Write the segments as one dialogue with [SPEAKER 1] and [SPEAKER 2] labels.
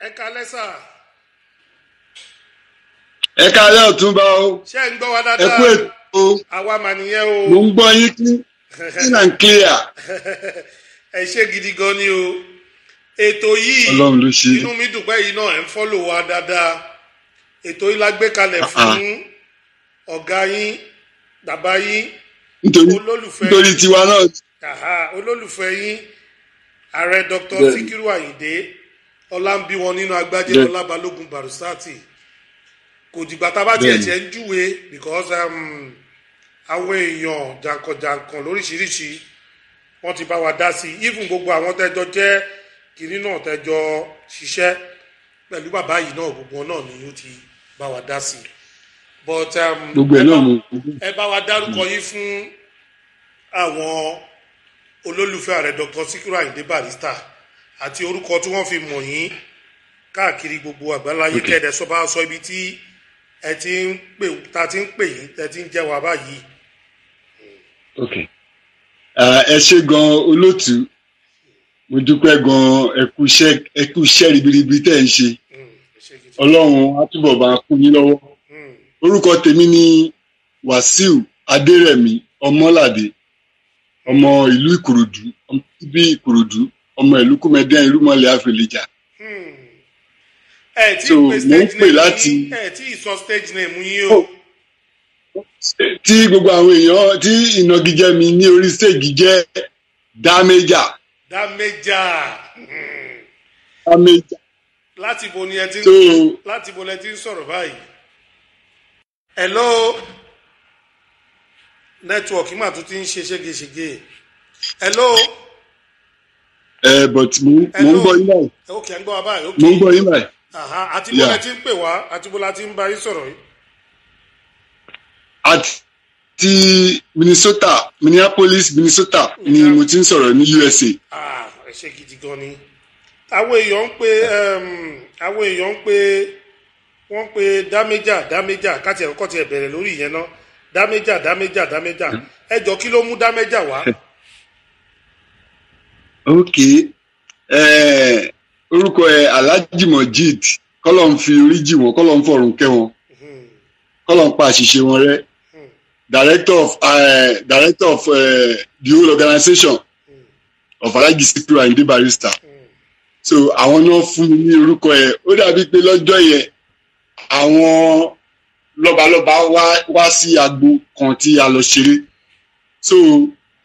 [SPEAKER 1] Ẹ káalẹ́ sà.
[SPEAKER 2] Ẹ káalẹ́ Ọ̀túnba o.
[SPEAKER 1] Ṣé ń gbọ́ wa
[SPEAKER 2] Ẹ
[SPEAKER 1] dáadáa?
[SPEAKER 2] kú ètò o.
[SPEAKER 1] Àwa mà nìyẹn o.
[SPEAKER 2] Mo ń gbọ́ yín clean and clear.
[SPEAKER 1] Ẹ ṣé gidi gan ni o. Ètò yìí
[SPEAKER 2] Ọlọ́run ló ṣe.
[SPEAKER 1] inú mi dùn pé yìí náà ẹ̀ ń fọ́lò wa dáadáa. Ètò yìí la gbé kalẹ̀ fún ọ̀gá yín, bàbá yín, olólùfẹ́
[SPEAKER 2] nítorí tiwa náà.
[SPEAKER 1] Olólùfẹ́ yín, ààrẹ Dr. Sikiru Ayinde Ọlámbíwọn nínú Agbájé Lọlá Balógun Barusati. Kò dìgbà tá a bá tiẹ̀ ṣe ń júwe because àwọn èèyàn jàǹkànjàǹkàn lóríṣiríṣi wọ́n ti bá wa dá sí i even gbogbo àwọn tẹ́jọ jẹ́ kiri náà tẹ́jọ ṣiṣẹ́ pẹ̀lú bàbá yìí náà gbogbo wọn náà ni ó ti bá wa dá sí i but ẹ bá wa dárúkọ yín fún àwọn olólùfẹ́ ààrẹ Dr. Sikiru Ayinde Barrister àti orúkọ tí wọ́n fi mọ̀ yín káàkiri gbogbo àgbáláyé kẹ́ẹ̀dẹ̀ sọ bá sọ ibi tí ẹ ti ń pè ta ti ń pè yín tẹ ti ń jẹ́ wa báyìí.
[SPEAKER 2] Ẹ ṣé gan olóòtú, mo dúpẹ́ gan ẹ kú iṣẹ́ ribiribi tẹ́ ń ṣe. Ọlọ́run á túbọ̀ bá kún yín lọ́wọ́. Orúkọ tèmi ni Wàsíù Adérẹ̀mí Ọmọládé, ọmọ ìlú Ìkòròdú, ọmọ bíbí Ìkòròdú, ọmọ ìlú Kúmẹdẹ́ Ìlúmọ̀lẹ̀ Àfẹlẹ́jà.
[SPEAKER 1] So mo ń pè láti ẹ tí ìsọ stage name yín o.
[SPEAKER 2] Tí gbogbo àwọn èèyàn tí ìnagijẹ mi ní orí stage jẹ́ Dáméjà.
[SPEAKER 1] Láti bo ni ẹ ti ń sọ̀rọ̀ báyìí. Hello network mà tún ti ń ṣe ségesège. Hello.
[SPEAKER 2] But mo ń gbọ́ yín báyìí.
[SPEAKER 1] Okay, ń gbọ́ wa báyìí.
[SPEAKER 2] Mo ń gbọ́ yín báyìí.
[SPEAKER 1] Àti bó lẹ ti ń pè wá àti bó la ti ń bá yín sọ̀rọ̀ yìí.
[SPEAKER 2] Àti Minneapolis, Minnesota ni mo ti ń sọ̀rọ̀ ní USA.
[SPEAKER 1] Ẹ ṣé gidi gan ni. Àwọn èèyàn ń pè wọ́n pe Dáméjà káti ẹ̀kọ́ ti bẹ̀rẹ̀ lórí ìyẹn náà. Dáméjà. Ẹ jọ kí ló mú Dáméjà wá?
[SPEAKER 2] Orúkọ ẹ Alhaji Mojeed, kọ́lọ̀ ń fi orí jì wọ́n, kọ́lọ̀ ń fọ̀rùn kẹ́ wọn, kọ́lọ̀ ń pa àṣìṣe wọn rẹ́. Director of the whole organization of Alhaji Sikiru Ayinde Barrister. So àwọn náà fún mi ní orúkọ ẹ. Ó dàbí pé lọ́jọ́ yẹn àwọn lọ́balọ́ba wá sí agbo kan tí a lọ ṣeré. So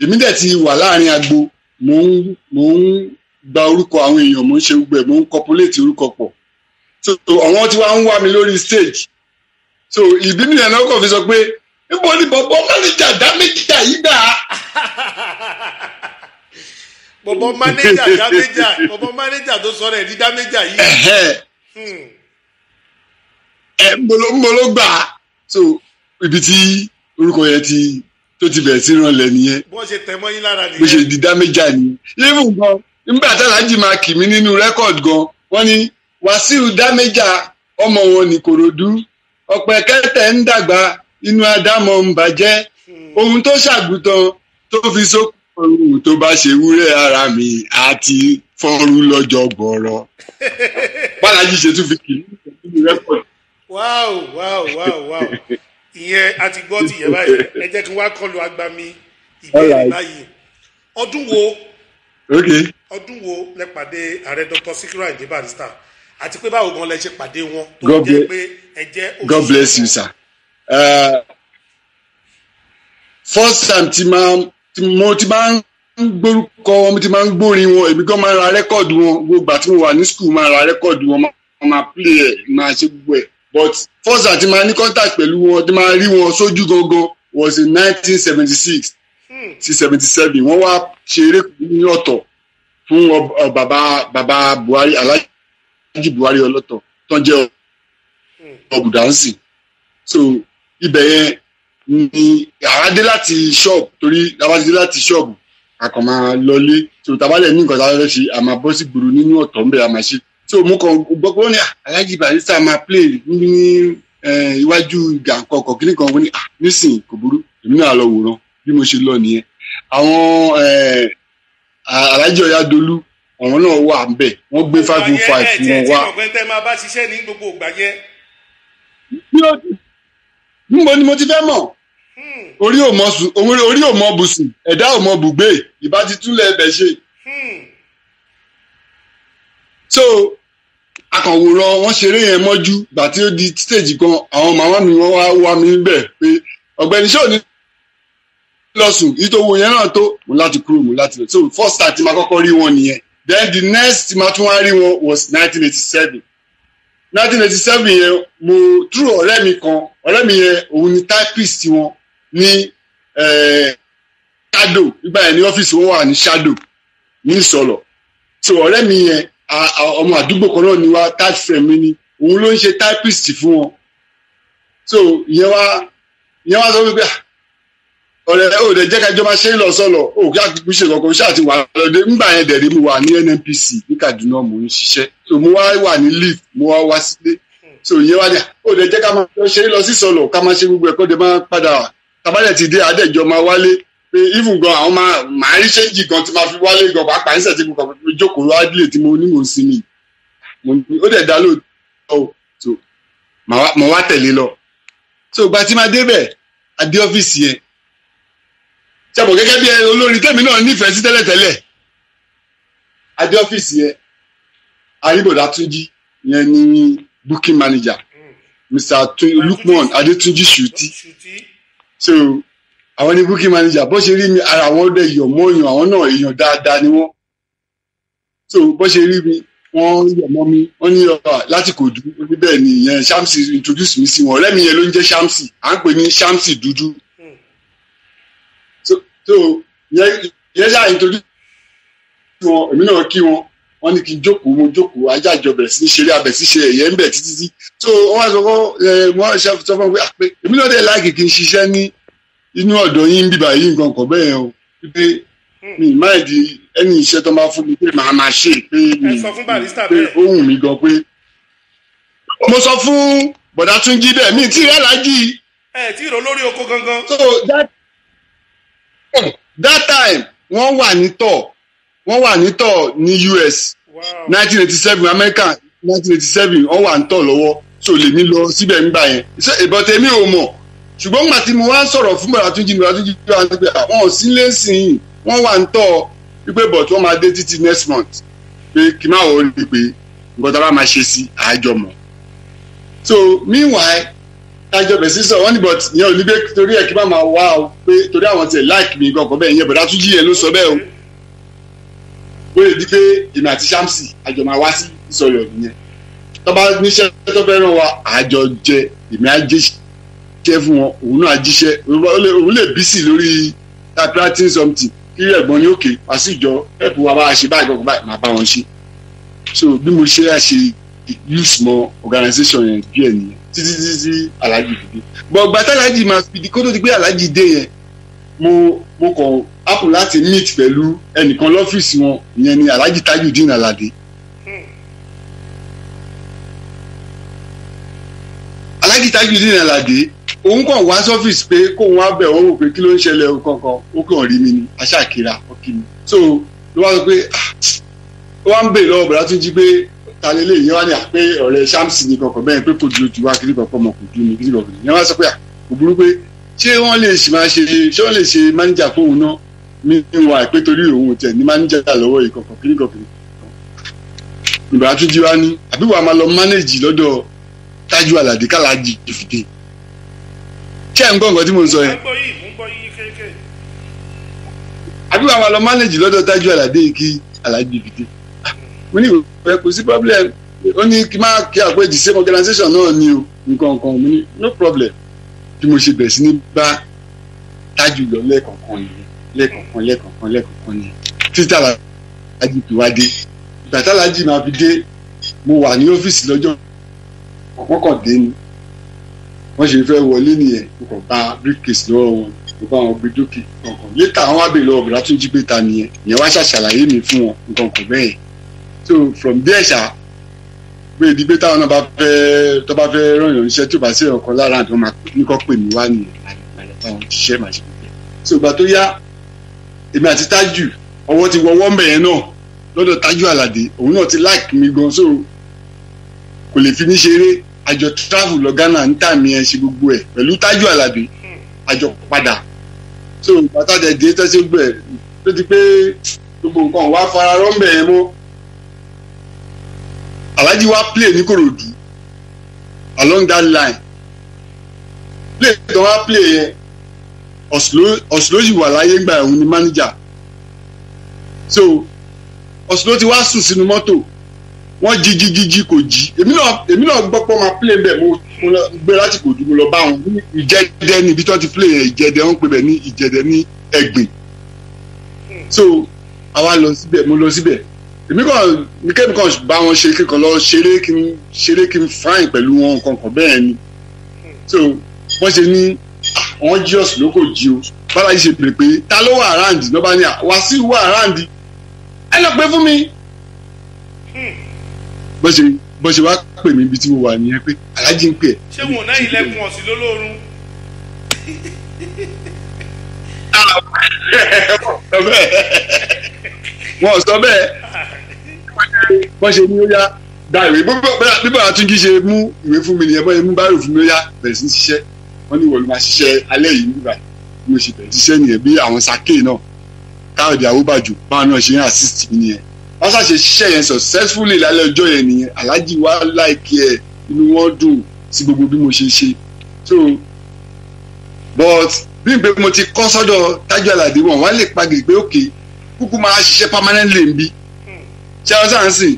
[SPEAKER 2] èmi dẹ̀ ti wà láàrin agbo, mo ń gba orúkọ àwọn èèyàn, mo ń ṣe gbogbo ẹ̀, mo ń copulate orúkọ pọ̀. So àwọn tí wàá ń wá mi lórí stage. So ìbínú yẹn náà kàn fi sọ pé níbo ni bọ̀bọ̀ manager Dáméjà yìí dà?
[SPEAKER 1] Bọ̀bọ̀ manager tó sọ̀rọ̀ ẹ̀ di Dáméjà yìí.
[SPEAKER 2] Mo ló gbà á. So ibi tí orúkọ yẹn tó ti bẹ̀rẹ̀ sí rànlẹ̀ nìyẹn.
[SPEAKER 1] Bó ṣe tẹ̀ mọ́ yín lára nìyẹn.
[SPEAKER 2] Bó ṣe di Dáméjà nìyẹn. Even gan nígbà tí Alhaji máa kì mí nínú rẹ́kọ̀dì gan, wọ́n ní Wàsíù Dáméjà ọmọ wọn ní Ìkòròdú, ọ̀pẹ̀ kẹ́tẹ̀ ń dàgbà, inú Ádámọ̀ ń bàjẹ́, ohun tó ṣàgùtàn tó fi sókòrò tó bá ṣe wúrẹ́ ara mi àti fọ́nrú lọ́jọ́ gbọ̀rọ̀. Bálájí ṣe tún fi kì í nínú rẹ́kọ̀dì.
[SPEAKER 1] Wow. Ìyẹn a ti gbọ́ tìyẹn báyìí. Ẹ jẹ́ kí n wá kọlu agbami ìbéèrè báyìí. Ọdún wo lẹ pàdé ààrẹ Dr. Sikiru Ayinde Barrister àti pé báwo gan lẹ ṣe pàdé wọn tó jẹ́ pé ẹ jẹ́ òṣìṣẹ́.
[SPEAKER 2] God bless you, sir. First time tí mo ti máa ń gbórúkọ wọn, mo ti máa ń gbórin wọn, èmi gan máa ń ra rẹ́kọ̀dù wọn, gbogbo àti mo wà ní school máa ra rẹ́kọ̀dù wọn, máa play ẹ̀, máa ṣe gbogbo ẹ̀. But first time tí máa ní contact pẹ̀lú wọn, tí máa rí wọn sójú gangan was in 1976 sí 77. Wọ́n wá ṣe eré ní ọ̀tọ̀ fún bàbá Buhari, Alhaji Buhari ọlọ́tọ̀ tó ń jẹ́ ọ̀bùdánsì. So ibẹ̀ yẹn ni àádé láti ṣọ́ọ̀bù, torí àbájáde láti ṣọ́ọ̀bù àkàn máa lọlé. So tàbálẹ̀ ní nǹkan tá a fẹ́ ṣe, a máa bọ́ sí gbòòrò nínú ọ̀tọ̀ ń bẹ̀, a máa ṣe. So mo kàn gbọ́ pé wọ́n ní Alhaji Barrister máa play ní iwájú ìgànkọ̀kọ̀ kíní kan, wọ́n ní nísìnyí kò burú, èmi náà lọ wòran bí mo ṣe lọ nìyẹn. Àwọn Alhaji Ọ̀yádolú àwọn náà wà ń bẹ̀ wọ́n gbé 505 wọn wá.
[SPEAKER 1] ẹ tí ọ̀gbẹ́ni tẹ́ máa bá ṣiṣẹ́ ní gbogbo ìgbà yẹn.
[SPEAKER 2] níbo ni mo ti fẹ́ mọ̀ orí ò mọ bùsùn ẹ̀dá ò mọ bùgbé ìbá ti túlẹ̀ ẹbẹ̀ ṣe. so akànwòrán wọn ṣeré yẹn mọ́jú gbà tí ó di stage kan àwọn màmá mi wọ́n wá wá mi bẹ̀ pé ọ̀gbẹ́ni ṣé ò ní lọ sùn ìtòwò yẹn náà tó mo láti kúrò mo láti lọ so first time tí ma kọ́kọ́ rí wọn nìyẹn then the next tí ma tún wá rí wọn was 1987 yẹn mo through ọ̀rẹ́ mi yẹn òun ni typist wọn ní shadow nígbà yẹn ní ọ́fíìsì wọn wà ní shadow ní Ìsọ̀lọ̀ so ọ̀rẹ́ mi yẹn ọmọ àdúgbò kan náà ni wá type friend mi ni òun ló ń ṣe typist fún wọn so ìyẹn wá sọ wípé ọ̀rẹ́ ò lè jẹ́ ká jọ máa ṣe é lọ sọ́lọ̀ ó kí àkókò ṣe kankan ṣáà ti wà lọ́dẹ nígbà yẹn dẹ̀rẹ́ mo wà ní NNPC ní Kaduna mo ń ṣiṣẹ́ so mo wà ní leave mo wá sílé so ìyẹn wá dẹ̀ ó lè jẹ́ ká máa ṣe é lọ sí sọ́lọ̀ ká máa ṣe gbogbo ẹ̀kọ́ dẹ̀ máa padà tabalẹ̀ ti dé adẹ́jọ́ máa wálé pé even gan àwọn máa rí ṣéǹjì gan tí máa fi wálé gan pàápàá níṣẹ́ tí mo kàn fi jókòó wádìlẹ̀ tí mo ní mò ń sinmi ó dẹ̀ dá lóòótọ́ so mo wá tẹ̀lé lọ so ìgbà tí máa débẹ̀ adé ọ́fíìsì yẹn ṣàbọ̀ gẹ́gẹ́ bí olórin tẹ́mi náà nífẹ̀ẹ́ sí tẹ́lẹ̀tẹ́lẹ̀ adé ọ́fíìsì yẹn Aríbọ̀dá Túnjí yẹn ní booking manager Mr. Lukman Adétúnjí Ṣùtí so àwọn ní booking manager bó ṣe rí mi ara wọn dẹ̀ yọ̀ mọ́ èèyàn àwọn náà èèyàn dáadáa ni wọ́n so bó ṣe rí mi wọ́n yọ̀ mọ́ mi wọ́n ní láti Kòdú níbẹ̀ ni ìyẹn Shamsi introduce mi sí wọn ọ̀rẹ́ mi yẹn ló ń jẹ́ Shamsi à ń pè ní Shamsi dúdú so yẹn ṣáà introduce wọn èmi náà kí wọn ní kí n jókòó mo jókòó ajá ìjọ bẹ̀rẹ̀ sí ní ṣeré abẹ̀ sí ṣe ẹ̀yẹ ń bẹ̀ títí so wọ́n wá sọ fún wọ́n ṣe sọ fún mi pé èmi náà dẹ̀ láàkì kí n ṣiṣẹ́ ní inú ọ̀dọ̀ yín bíbá yìí nǹkan kan bẹ́ẹ̀ o pé mi máa di ẹni iṣẹ́ tó máa fún mi pé màá máa ṣe pé ó wù mí gan pé mo sọ fún bọ̀dá Túnjí bẹ́ẹ̀ mi tí ìrẹ́ aláàjì
[SPEAKER 1] tí ìrọ̀ lórí oko gangan.
[SPEAKER 2] so that time wọ́n wà ní tọ̀ ní US 1987 America 1987 wọ́n wà ní tọ̀ lọ́wọ́ so lèmi lọ síbẹ̀ nígbà yẹn ìbọ̀tẹ̀ mi ò mọ̀ ṣùgbọ́n nígbà tí mo wá ń sọ̀rọ̀ fún bọ̀dá Túnjí wá ní pé àwọn ò sí lẹ́sìn wọ́n wà ń tọ̀ wípé bọ̀t wọ́n máa dé títí next month pé kí n má wọ́n rí pé nǹkan tá a bá máa ṣe sí àjọmọ̀ so meanwhile àjọ bẹ̀ sí sọ wọ́n ní bọ̀t ìyẹn ò ní pé torí ẹ̀ kí n má máa wá o pé torí àwọn tiẹ̀ like mi gangan bẹ́ẹ̀ yẹn bọ̀dá Túnjí yẹn ló sọ bẹ́ẹ̀ o ó lè di pé èmi àti Shamsi àjọ máa wá sí Ìsọ̀lọ̀ nìyẹn tó bá níṣẹ́ tó fẹ́ ràn wá àjọ jẹ èmi á jẹ́ fún wọn òun náà jíṣẹ́ òun lè bísí lórí typewriting something kí ẹ̀gbọ́n ní òkè wá sí ìjọ ẹ̀pù wa bá a ṣe báyìí gbọ̀ngàn báyìí máa bá wọn ṣe so bí mo ṣe àṣe use mọ organisation yẹn díẹ̀ nìyẹn títí Alhaji dìde but gbàtà Alhaji máa fi di kó tó di pé Alhaji dé yẹn mo kàn apple láti meet pẹ̀lú ẹnìkan lọ́fíìsì wọn ìyẹn ni Alhaji Tajudeen Alade Alhaji Tajudeen Alade òun kàn wá sọ́fíìsì pé kóun wá bẹ̀ wọ́n wò pé kí ló ń ṣẹlẹ̀ kankan ó kàn rí mi ní aṣáàkiri ọkì mi so ló wá sọ pé ó wá ń bèèrè lọ́wọ́ bọ̀dá Túnjí pé ta lélẹ̀ yẹn wá ní àpé ọ̀rẹ́ Shamsi ní kankan bẹ́ẹ̀ pé kò dúró ju wá kiri kankan mọ̀ kò dúró ní kiri kankan yẹn wá sọ pé kò burú pé ṣé wọ́n lè ṣe máníjà fóun náà mi wà pé torí òun tẹ̀ ní máníjà lọ́wọ́ yìí kankan kiri kankan bọ̀dá Túnjí wá ní àbí wàá máa lọ mánéjì lọ́dọ̀ Tájú Àlàdé k'Alhaji fìdí ṣé ẹ̀ ń gbọ́ nǹkan tí mo ń sọ yẹn. àbí wàá máa lọ mánéjì lọ́dọ̀ Tájú Àlàdé kí Alhaji fìdí mo ní ìwé kò sí problem ó ní kí má kí àpò the same organisation náà ni o nǹkan kan mo ní no problem bí mo ṣe bẹ̀rẹ̀ sí ní bá Tájú lọ lẹ́ẹ̀kọ̀ọ̀kan ni títí Alhaji fi wá dé ìgbà tí Alhaji máa fi dé mo wà ní ọ́fíìsì lọ́jọ́ wọ́n kàn dé ni wọ́n ṣe fẹ́ wọlé nìyẹn mo kàn bá briefcase lọ́wọ́ wọn mo bá wọn gbé dókè kankan létà àwọn wá bèèrè lọ́wọ́ bọ̀dá Túnjí pé ta nìyẹn ìyẹn wá ṣàṣàlàyé mi fún wọn nǹkan kò bẹ́ẹ̀ so from there ṣá pé ìdígbé táwọn náà tó bá fẹ́ ràn yàn iṣẹ́ tí ò bá sí ọ̀kan lára àti wọn máa ní kọ́ pè mí wá nìyẹn àyẹ̀fọ́ ṣiṣẹ́ màá ṣe gbogbo so ìgbà tó yá èmi àti Tájù ọwọ́ ti wọwọ́ mbẹ̀ yẹn náà lọ́dọ̀ Tájú Àlàdé òun náà ti like mi gan so kò lè fi ní ṣeré àjọ travel lọ Ghana níta mi ẹ ṣe gbogbo ẹ pẹ̀lú Tájú Àlàdé àjọ padà so bàtàdé dé tẹ́sí gbẹ tó ti pé gbogbo nǹkan wá fara rọ́ǹbẹ̀ yẹn mọ́ Alhaji wá play ní Kòròdú along that line play tó wá play yẹn Oslo yìí wà láyé gbà òun ni manager so Oslo ti wá sùn sínú mọ́tò wọ́n jí kò jí èmi náà gbọ́ pé máa play bẹ́ẹ̀ mo gbé láti kò dùn mo lọ bá wọn ní Ìjẹ̀dẹ̀ níbi tí wọ́n ti play yẹn Ìjẹ̀dẹ̀ wọ́n pè bẹ́ẹ̀ ní Ìjẹ̀dẹ̀ ní Ẹ̀gbìn so àwa lọ síbẹ̀ mo lọ síbẹ̀ èmi kàn bá wọn ṣe kíkan lọ ṣeré kí n fine pẹ̀lú wọn kankan bẹ́ẹ̀ ni so wọ́n ṣe ní àwọn jíọ̀s ló kò jí o Bálájí ṣe pè pé ta ló wà around ló bá ní Wàsíù wà around ẹ lọ pé fún mi bó ṣe wá pè mí ibi tí mo wà nìyẹn pé Alhaji ń pè ẹ́.
[SPEAKER 1] ṣé wọn náà ilẹ̀kùn ọ̀sìn lólórun.
[SPEAKER 2] wọn sọ bẹ́ẹ̀ wọ́n ṣe ní ó yá da ìwé bí bàbá Túnjí ṣe mú ìwé fún mi nìyẹn bọ́ ẹ mú báyìí fún mi ó yá bẹ̀rẹ̀ sí ṣiṣẹ́ wọ́n ní ìwọ ló máa ṣiṣẹ́ alẹ́ yìí nígbà tí mo ṣe bẹ̀rẹ̀ ṣiṣẹ́ nìyẹn bí àwọn Sake náà Káyọ̀dé Awóbàjò báwọn náà ṣe ń assist mi nìyẹn wọ́n ṣàṣe ṣiṣẹ́ yẹn successfully lálẹ́ ọjọ́ yẹn nìyẹn Alhaji wá láìkí ẹ̀ inú wọn dùn sí gbogbo bí mo ṣe ṣe so but bí n pé mo ti kọ́ sọ́dọ̀ Tájú Àlàdé wọn wá lè pagì pé òkè kúkú máa ṣiṣẹ́ permanently ń bí ṣé wọ́n sàn sìn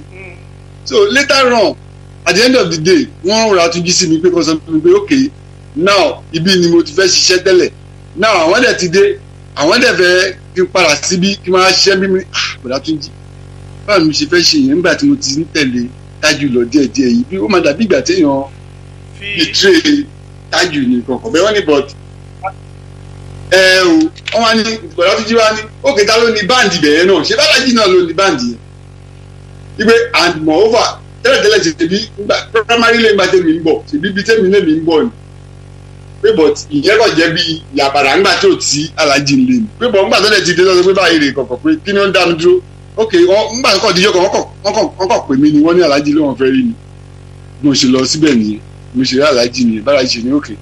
[SPEAKER 2] so later on at the end of the day wọ́n ra Túnjí sí mi pé kọ́ sọ fún mi pé òkè now ibi ni mo ti fẹ́ ṣiṣẹ́ tẹ́lẹ̀ now àwọn dẹ̀ ti dé àwọn dẹ̀ fẹ́ kí n padà síbí kí n máa ṣiṣẹ́ bí mi bọ̀dá Túnjí báwo ni mo ṣe fẹ́ ṣe yẹn nígbà tí mo ti ń tẹ̀lé Tájú lọ díẹ̀díẹ̀ yìí bí ó máa dàbí ìgbà téèyàn betray Tájú ní kankan bẹ́ẹ̀ wọ́n ní but wọ́n wá ní bọ̀dá Túnjí wá ní òkè ta ló ní báǹdì bẹ̀rẹ̀ náà ṣé Bálájí náà ló ní báǹdì yẹn wípé and moreover tẹ́lẹ̀tẹ́lẹ̀ ṣèbí primary lane gba tèmi ń bọ̀ ṣèbí bí tèmi lèmi ń bọ̀ ni pé but ìyẹn kàn jẹ́ bí yàbàrà ńgbà tí ò tí Alhaji ń lé ni pé bọ̀ ńgbà tó lẹ̀ ti dé lọ́sọ pé báyìí rè kọ̀kọ̀ pé kí ni ó ń dá mi dúró ok ńgbà tó kọ̀ díjọ́ kan wọ́n kọ̀ pè mí ni wọ́n ní Alhaji ló wọ́n fẹ́ rí ni mo ṣe lọ síbẹ̀ nìyẹn mo ṣe rí Alhaji nìyẹn Bálájí ṣe ní òkè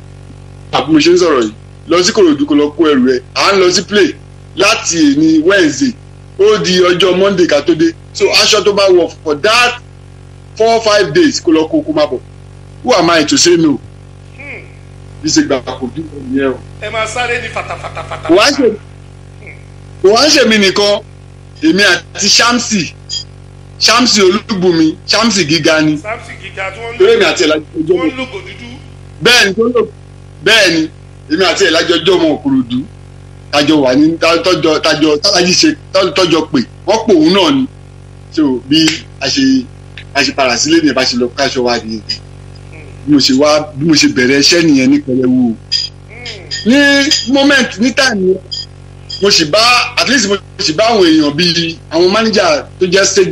[SPEAKER 2] àbí mo ṣe ń sọ̀rọ̀ yìí lọ sí Kòròdú kó lọ kó ẹrù ẹ à ń lọ sí play láti èní Wednesday ó di ọjọ́ Monday ká tó dé so aṣọ tó bá wọ̀ for that 4-5 days kó lọ kó má bọ̀ who am I to say no bí ṣe gbà kò bí mo yẹ o.
[SPEAKER 1] ẹ máa sáré ní fatafata.
[SPEAKER 2] kò wá ń ṣe mí nìkan èmi àti Shamsi Olúbùnmi Shamsi gíga ni èmi àti ẹ̀ lájọ ọjọ́ mọ̀ bẹ́ẹ̀ ni èmi àti ẹ̀ lájọ ọjọ́ mọ̀ Òkòròdú tájọ wà ní tájọ Tálájí ṣe tọ́jọ pé wọ́n pò òun náà ni so bí a ṣe padà sílé ní ẹ̀ bá ṣe lọ káṣọ wa nìyẹn bí mo ṣe bẹ̀rẹ̀ iṣẹ́ nìyẹn ní pẹrẹwu ní moment ní time mo sì bá at least mo sì bá àwọn èèyàn bíi àwọn manager tó jẹ́ stage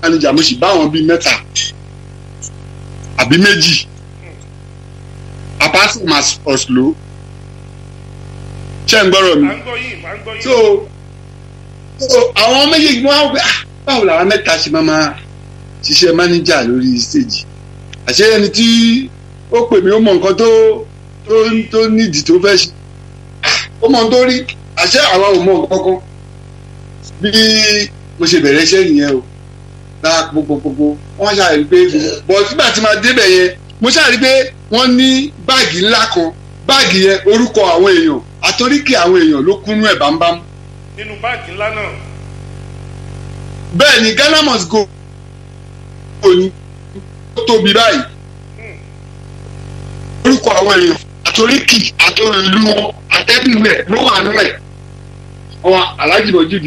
[SPEAKER 2] manager mo sì bá àwọn bíi 3 àbí 2 apart from Oslo ṣé ń gbọ́rọ̀ mi so àwọn méjèèjì wọn á gbé báwo làwọn 3 ṣe máa ṣiṣẹ́ manager lórí stage àṣé ẹni tí ó pè mí ó mọ nǹkan tó nídìí tó fẹ́ ṣe ó mọ tó rí àṣé àwa ò mọ nǹkan kan bí mo ṣe bẹ̀rẹ̀ iṣẹ́ nìyẹn o gba gbogbo wọ́n ṣàrí pé bọ̀ nígbà tí máa débẹ̀ yẹn mo ṣàrí pé wọ́n ní báàgì ńlá kan báàgì yẹn orúkọ àwọn èèyàn àtoríkì àwọn èèyàn ló kúnnú ẹ̀ bámbám.
[SPEAKER 1] nínú báàgì ńlá náà.
[SPEAKER 2] bẹ́ẹ̀ ni Ghana must go ní ó tóbi báyìí orúkọ àwọn èèyàn àtoríkì àtòrò ìlú wọn àtẹ́bíwẹ̀ ló wà nílẹ̀ ọwọ́ Alhaji Mojeed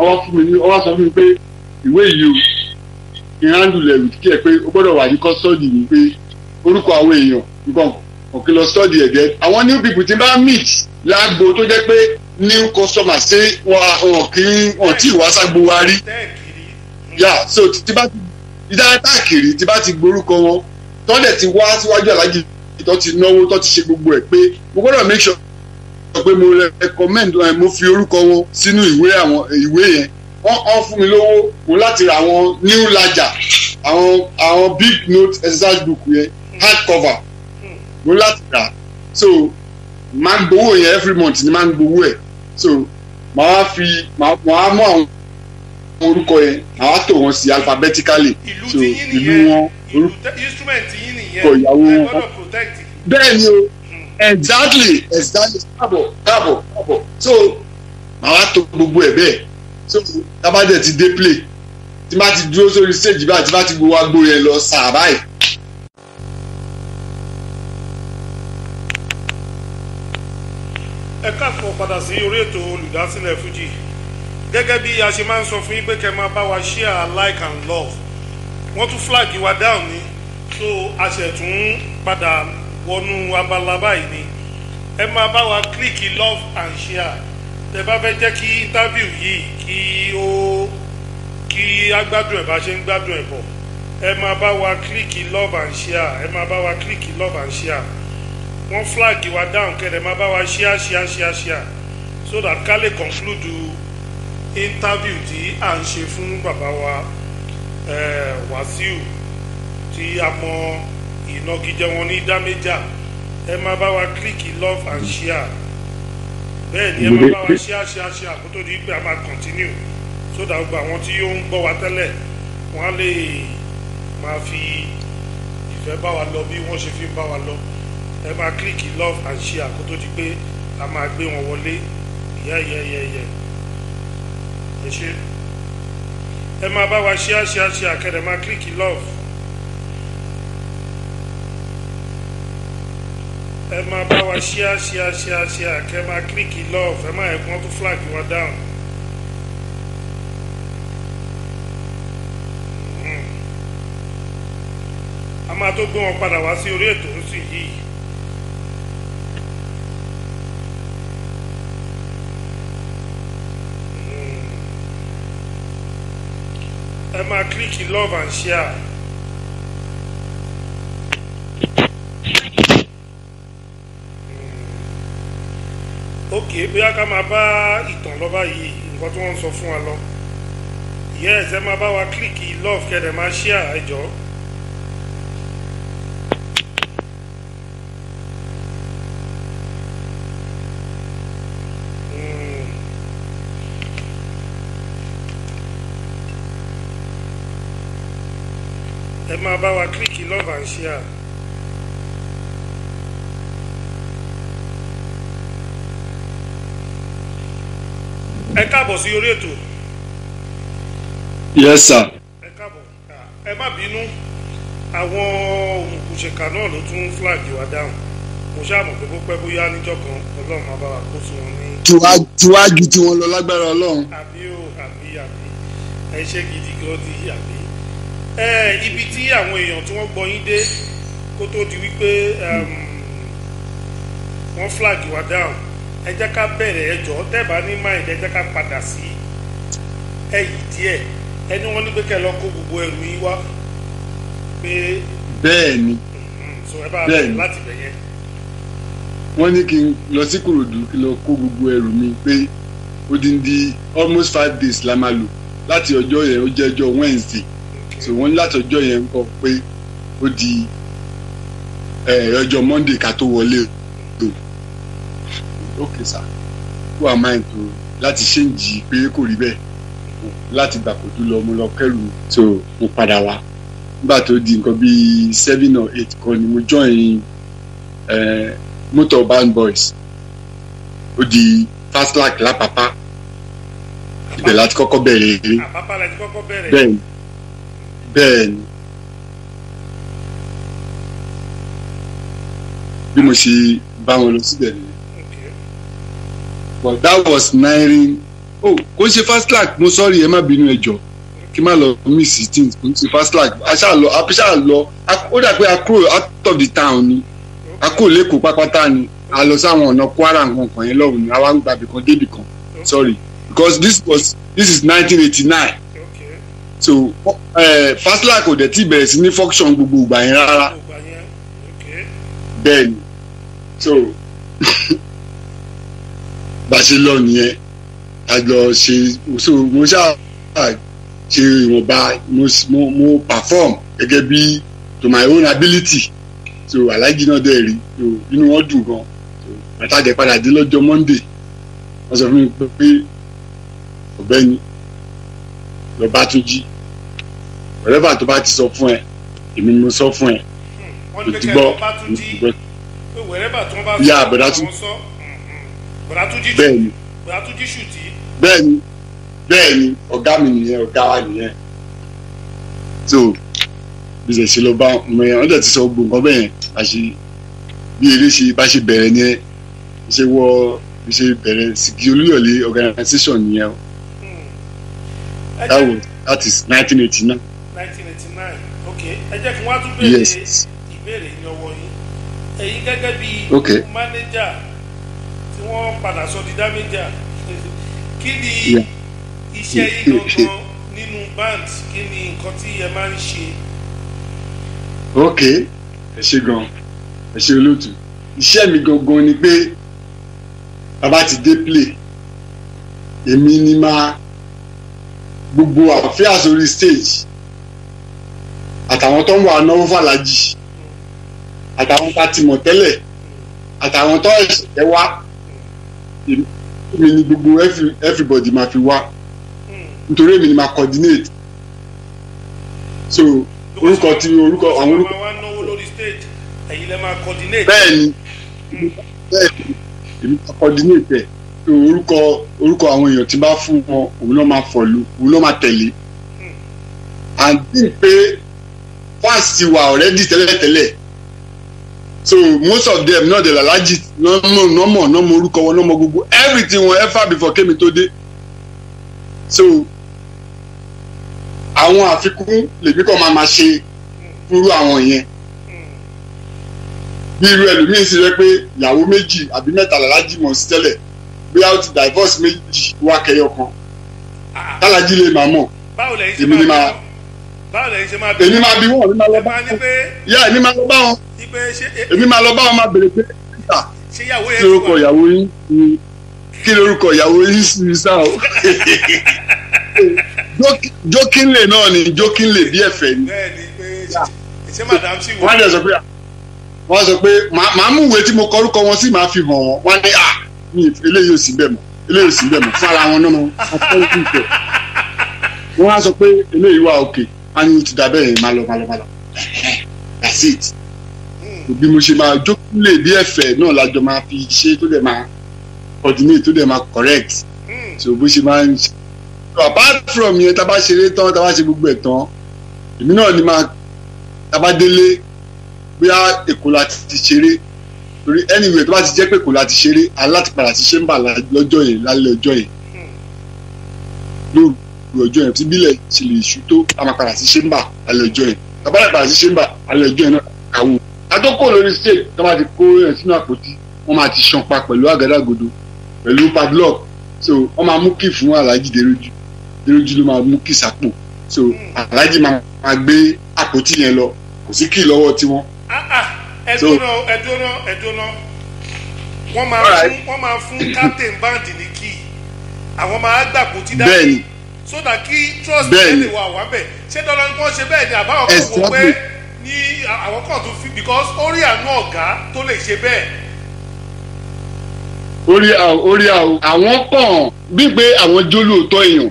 [SPEAKER 2] ọwọ́ fún mi ní ọwọ́ sọ fún mi pé ìwé yìí o ìhàndùlẹ̀ kí ẹ pé ó gbọ́dọ̀ wà ní kọ́sọ́ọ̀dì ní pé orúkọ àwọn èèyàn nǹkan òkè lọ sọ́ọ̀dì ẹ̀gẹ́ àwọn new people ti bá meet lágbo tó jẹ́ pé new customer ṣé wọn tí ìwà ságbo wa rí yà so tí bá ti ìdára táàkiri tí bá ti gborúkọ wọn tọ́lẹ̀ ti wá síwájú Alhaji tó ti náwó tó ti ṣe gbogbo ẹ̀ pé mo gbọ́dọ̀ make sure pé mo recommend mo fi orúkọ wọn sínú ìwé yẹn wọ́n fún mi lówó mo láti ra àwọn new ledger àwọn big note exercise book yẹn hard cover mo láti rà so máa ń gbowó yẹn every month ni máa ń gbowó ẹ̀ so màá mú àwọn orúkọ yẹn màá tò wọ́n sí alphabetically so ìlú wọn orúkọ ìyàwó wọn bẹ́ẹ̀ ni o exactly káàbọ̀ so màá tò gbogbo ẹ̀ bẹ́ẹ̀ so tábàjẹ́ ti dé play tí má ti dúró sórí stage báyìí tí má ti gbowó agbó yẹn lọ sàá báyìí.
[SPEAKER 1] ẹ káàkiri padà sí orí ètò olùdásílẹ̀ Fuji gẹ́gẹ́ bí a ṣe máa ń sọ fún yín pé kẹ́ máa bá wa share like and love wọ́n tún flag wa down ni so a ṣẹ̀ tún padà wọnú abala báyìí ni ẹ máa bá wa click love and share tẹ́ bá fẹ́ jẹ́ kí interview yìí kí a gbádùn ẹ̀ bá ṣe ń gbádùn ẹ̀ bọ̀ ẹ máa bá wa click love and share ẹ máa bá wa click love and share wọ́n flag wa down kẹ́dẹ̀ máa bá wa share so that ká lè conclude interview tí à ń ṣe fún bàbá wa Wàsíù tí a mọ ìnagijẹ wọn ní dáméjà ẹ máa bá wa click love and share bẹ́ẹ̀ ni ẹ máa bá wa share kó tó di pé a máa continue so that gbogbo àwọn tí ó ń gbọ́ wa tẹ́lẹ̀ wọ́n á lè máa fi ìfẹ́ bá wa lọ bí wọ́n ṣe fi ń bá wa lọ ẹ máa click love and share kó tó di pé a máa gbé wọn wọlé yẹ ẹ ṣe ẹ máa bá wa share kẹ́dẹ̀ máa click love ẹ máa bá wa share kẹ́ máa click love ẹ máa ẹ̀kún tó flag wa down. A máa tó gbé wọn padà wá sí orí ètò ńsìn yìí. Ẹ máa click love and share. Ok, bóyá ká máa bá ìtàn lọ báyìí nǹkan tí wọ́n ń sọ fún wa lọ. Yes, ẹ máa bá wa click love kẹ́dẹ̀ máa share ẹ jọ̀ọ́. Ẹ máa bá wa click love and share. Ẹ káàbọ̀ sí orí ètò.
[SPEAKER 2] Yes sir.
[SPEAKER 1] Ẹ káàbọ̀ ẹ má bínú àwọn òmùkùṣèkà náà ló tún flag wa down mo ṣáàmù pé kó pẹ́ bóyá níjọ́ kan Ọlọ́run máa bá wa kó sí wọn ní.
[SPEAKER 2] tiwájú tí wọ́n lọ lágbára Ọlọ́run.
[SPEAKER 1] àbí ẹ ṣe gidi gan di àbí. Ibi tí àwọn èèyàn tí wọ́n gbọ́ yín dé kó tó di wípé wọ́n flag wa down ẹ jẹ́ ká bẹ̀rẹ̀ ẹjọ́ tẹ́ẹ̀bá ní mind ẹ jẹ́ ká padà sí ẹ̀yìn díẹ̀ ẹni wọ́n ní pé kẹ́ lọ kó gbogbo ẹrù yín wá pé.
[SPEAKER 2] bẹ́ẹ̀ ni
[SPEAKER 1] so ẹ bá bẹ̀rẹ̀ láti bẹ̀ yẹn.
[SPEAKER 2] wọ́n ní kí n lọ sí Ìkòròdú kí n lọ kó gbogbo ẹrù mi pé ó di almost 5 days la máa lò láti ọjọ́ yẹn ó jẹ́ ọjọ́ Wednesday so wọ́n ní láti ọjọ́ yẹn ń kọ́ pé ó di ọjọ́ Monday ká tó wọlé o. Okay sir who am I to láti ṣéǹjì pé kò rí bẹ́ẹ̀ láti gbà kó tó lọ mo lọ kẹrù so mo padà wá nígbà tó di nǹkan bíi 7 or 8 kan ni mo join motor band boys ó di Fastlac lápapá ibẹ̀ láti kọ́kọ́ bẹ̀rẹ̀ eré.
[SPEAKER 1] Àpápá láti kọ́kọ́ bẹ̀rẹ̀.
[SPEAKER 2] bẹ́ẹ̀ ni bí mo ṣe bá wọn lọ síbẹ̀ ni. But that was 9. Kò ṣe Fastlac mo sorry ẹ má bínú ẹ jọ̀ọ́ kí n má lọ miss things kò ṣe Fastlac a ṣáà lọ ó dà pé a kúrò out of the town ni a kúrò lẹ́kọ̀ọ́ pápátá ni a lọ sáwọn ọ̀nà Kwara nǹkan kan yẹn lọ́hùn ni a wá ń gbàbí kan débì kan sorry because this is 1989 so Fastlac kò dẹ̀ tí bẹ̀rẹ̀ sí ní function gbogbo ìgbà yẹn rárá bẹ́ẹ̀ ni so bá ṣe lọ nìyẹn a lọ ṣe so mo ṣáà ṣe ìwọ̀nba mo perform gẹ́gẹ́ bí to my own ability so Alhaji náà dẹ̀ rí so inú wọn dùn gan so àtàjẹ padà dé lọ́jọ́ Monday wọ́n sọ fún mi pé ọ̀gbẹ́ni lọ bá tún jí whatever tó bá ti sọ fún ẹ èmi ni mo sọ fún ẹ
[SPEAKER 1] wọ́n ní kẹ́kẹ́ lọ bá tún jí pé wherever tó bá
[SPEAKER 2] yà bọ̀dá tún bẹ́ẹ̀ ni
[SPEAKER 1] bọ̀dá tún jí ṣùtì.
[SPEAKER 2] bẹ́ẹ̀ ni ọ̀gá mi nìyẹn ọ̀gá wa nìyẹn so bí ṣe ṣe lọ bá ọmọ yẹn wọ́n dẹ̀ ti sọ gbogbo nǹkan bẹ́ẹ̀ yẹn àṣì bí eré ṣe bá ṣe bẹ̀rẹ̀ ni ẹ ṣe wọ bí ṣe bẹ̀rẹ̀ Sìkì Olúyọ̀lé organisation nìyẹn o that is 1989.
[SPEAKER 1] 1989 ok ẹ jẹ́ kí wọ́n á tún béèrè ìbéèrè ní ọwọ́ yín ẹ̀yin gẹ́gẹ́ bí manager tí wọ́n padà sọ di damager kí ni iṣẹ́ yín gangan nínú band kí ni nǹkan tí ẹ máa ń ṣe.
[SPEAKER 2] ok ẹ ṣe gan ẹ ṣe olóòtú iṣẹ́ mi gangan ni pé bàbá ti dé play èmi ni máa gbogbo àfíà sórí stage àtàwọn tó ń wà náwó fàlájì àtàwọn tá ti mọ̀ tẹ́lẹ̀ àtàwọn tó ẹ̀ṣẹ̀ wá èmi ni gbogbo everybody máa fi wá nítorí èmi ni máa coordinate so orúkọ àwọn orúkọ.
[SPEAKER 1] ẹ̀yin lẹ máa coordinate.
[SPEAKER 2] bẹ́ẹ̀ni èmi máa coordinate ẹ̀ so orúkọ àwọn èèyàn tí bá fún wọn òun náà máa follow òun náà máa tẹ̀lé and bí pé fans ti wà already tẹ́lẹ̀tẹ́lẹ̀ so most of them náà dẹ̀ Alhaji nọ́mọ̀ orúkọ wọn nọ́mọ̀ gbogbo everything wọn ever before kémi tó dé so àwọn àfikún lèmi kàn máa ṣe fúrú àwọn yẹn bí irú ẹlòmíín sì rẹ pé ìyàwó méjì àbí mẹ́ta Alhaji mọ̀ sí tẹ́lẹ̀ bóyá ó ti divorce méjì wá kẹyọ kan Alhaji lè máa mọ̀ èmi ni máa èmi máa bí wọn èmi máa lọ bá wọn yá èmi máa lọ bá wọn èmi máa lọ bá wọn máa bèrè pé kí lórúkọ ìyàwó yín kí lórúkọ ìyàwó yín sí sá o jókínlè náà ni jókínlè bí ẹ̀fẹ̀ ni wọ́n sọ pé màá mú ìwé tí mo kọ orúkọ wọn sí màá fi hàn wọ́n wọ́n ní ní eléyìí ò sí bẹ́ẹ̀ mọ́ eléyìí ò sí bẹ́ẹ̀ mọ́ fún ara wọn náà wọ́n á sọ pé eléyìí wà òkè á ní ti dà bẹ́ẹ̀ máa lọ that's it bí mo ṣe máa jókòólè bí ẹ̀fẹ̀ náà lájọ máa fi ṣe tó dẹ̀ máa coordinate tó dẹ̀ máa correct so bó ṣe máa ń ṣe so apart from yẹn tá a bá ṣeré tán tá a bá ṣe gbogbo ẹ̀ tán èmi náà ni máa tá a bá délé bóyá Èkó la ti ṣeré torí anyway tó bá ti jẹ́ pé Èkó la ti ṣeré aláti padà ti ṣe ń bà lọ́jọ́ yẹn lálẹ́ ọjọ́ yẹn lóru ọjọ́ yẹn tí bílẹ̀ ṣe lè ṣú tó a máa padà sí ṣe ń bà lálẹ́ ọjọ́ yẹn tàbá lè padà sí ṣe ń bà lálẹ́ ọjọ́ yẹn náà kàwé àtọ́kọ̀ lórí stage tó bá ti kó yẹn sínú àpótí wọ́n máa ti ṣan pa pẹ̀lú àgádágodo pẹ̀lú padlock so wọ́n máa mú kí fún Alhaji Déròjú ló máa mú kí sápò so Alhaji máa gbé àpótí yẹn lọ kò sí kí lọ́wọ́ tiwọn.
[SPEAKER 1] ẹ̀dùnà wọ́n máa fún captain band ní kí àwọn máa gbàgbó tí dájú so that kí trust lè wà wá bẹ̀ ṣé dandan ni wọ́n ṣe bẹ́ẹ̀ ni àbáwọn kan wò pé ní àwọn kan tó fi because orí àánú ọ̀gá tó lè ṣe bẹ́ẹ̀.
[SPEAKER 2] orí àwọn kan bí pé àwọn jólóòtọ́ èèyàn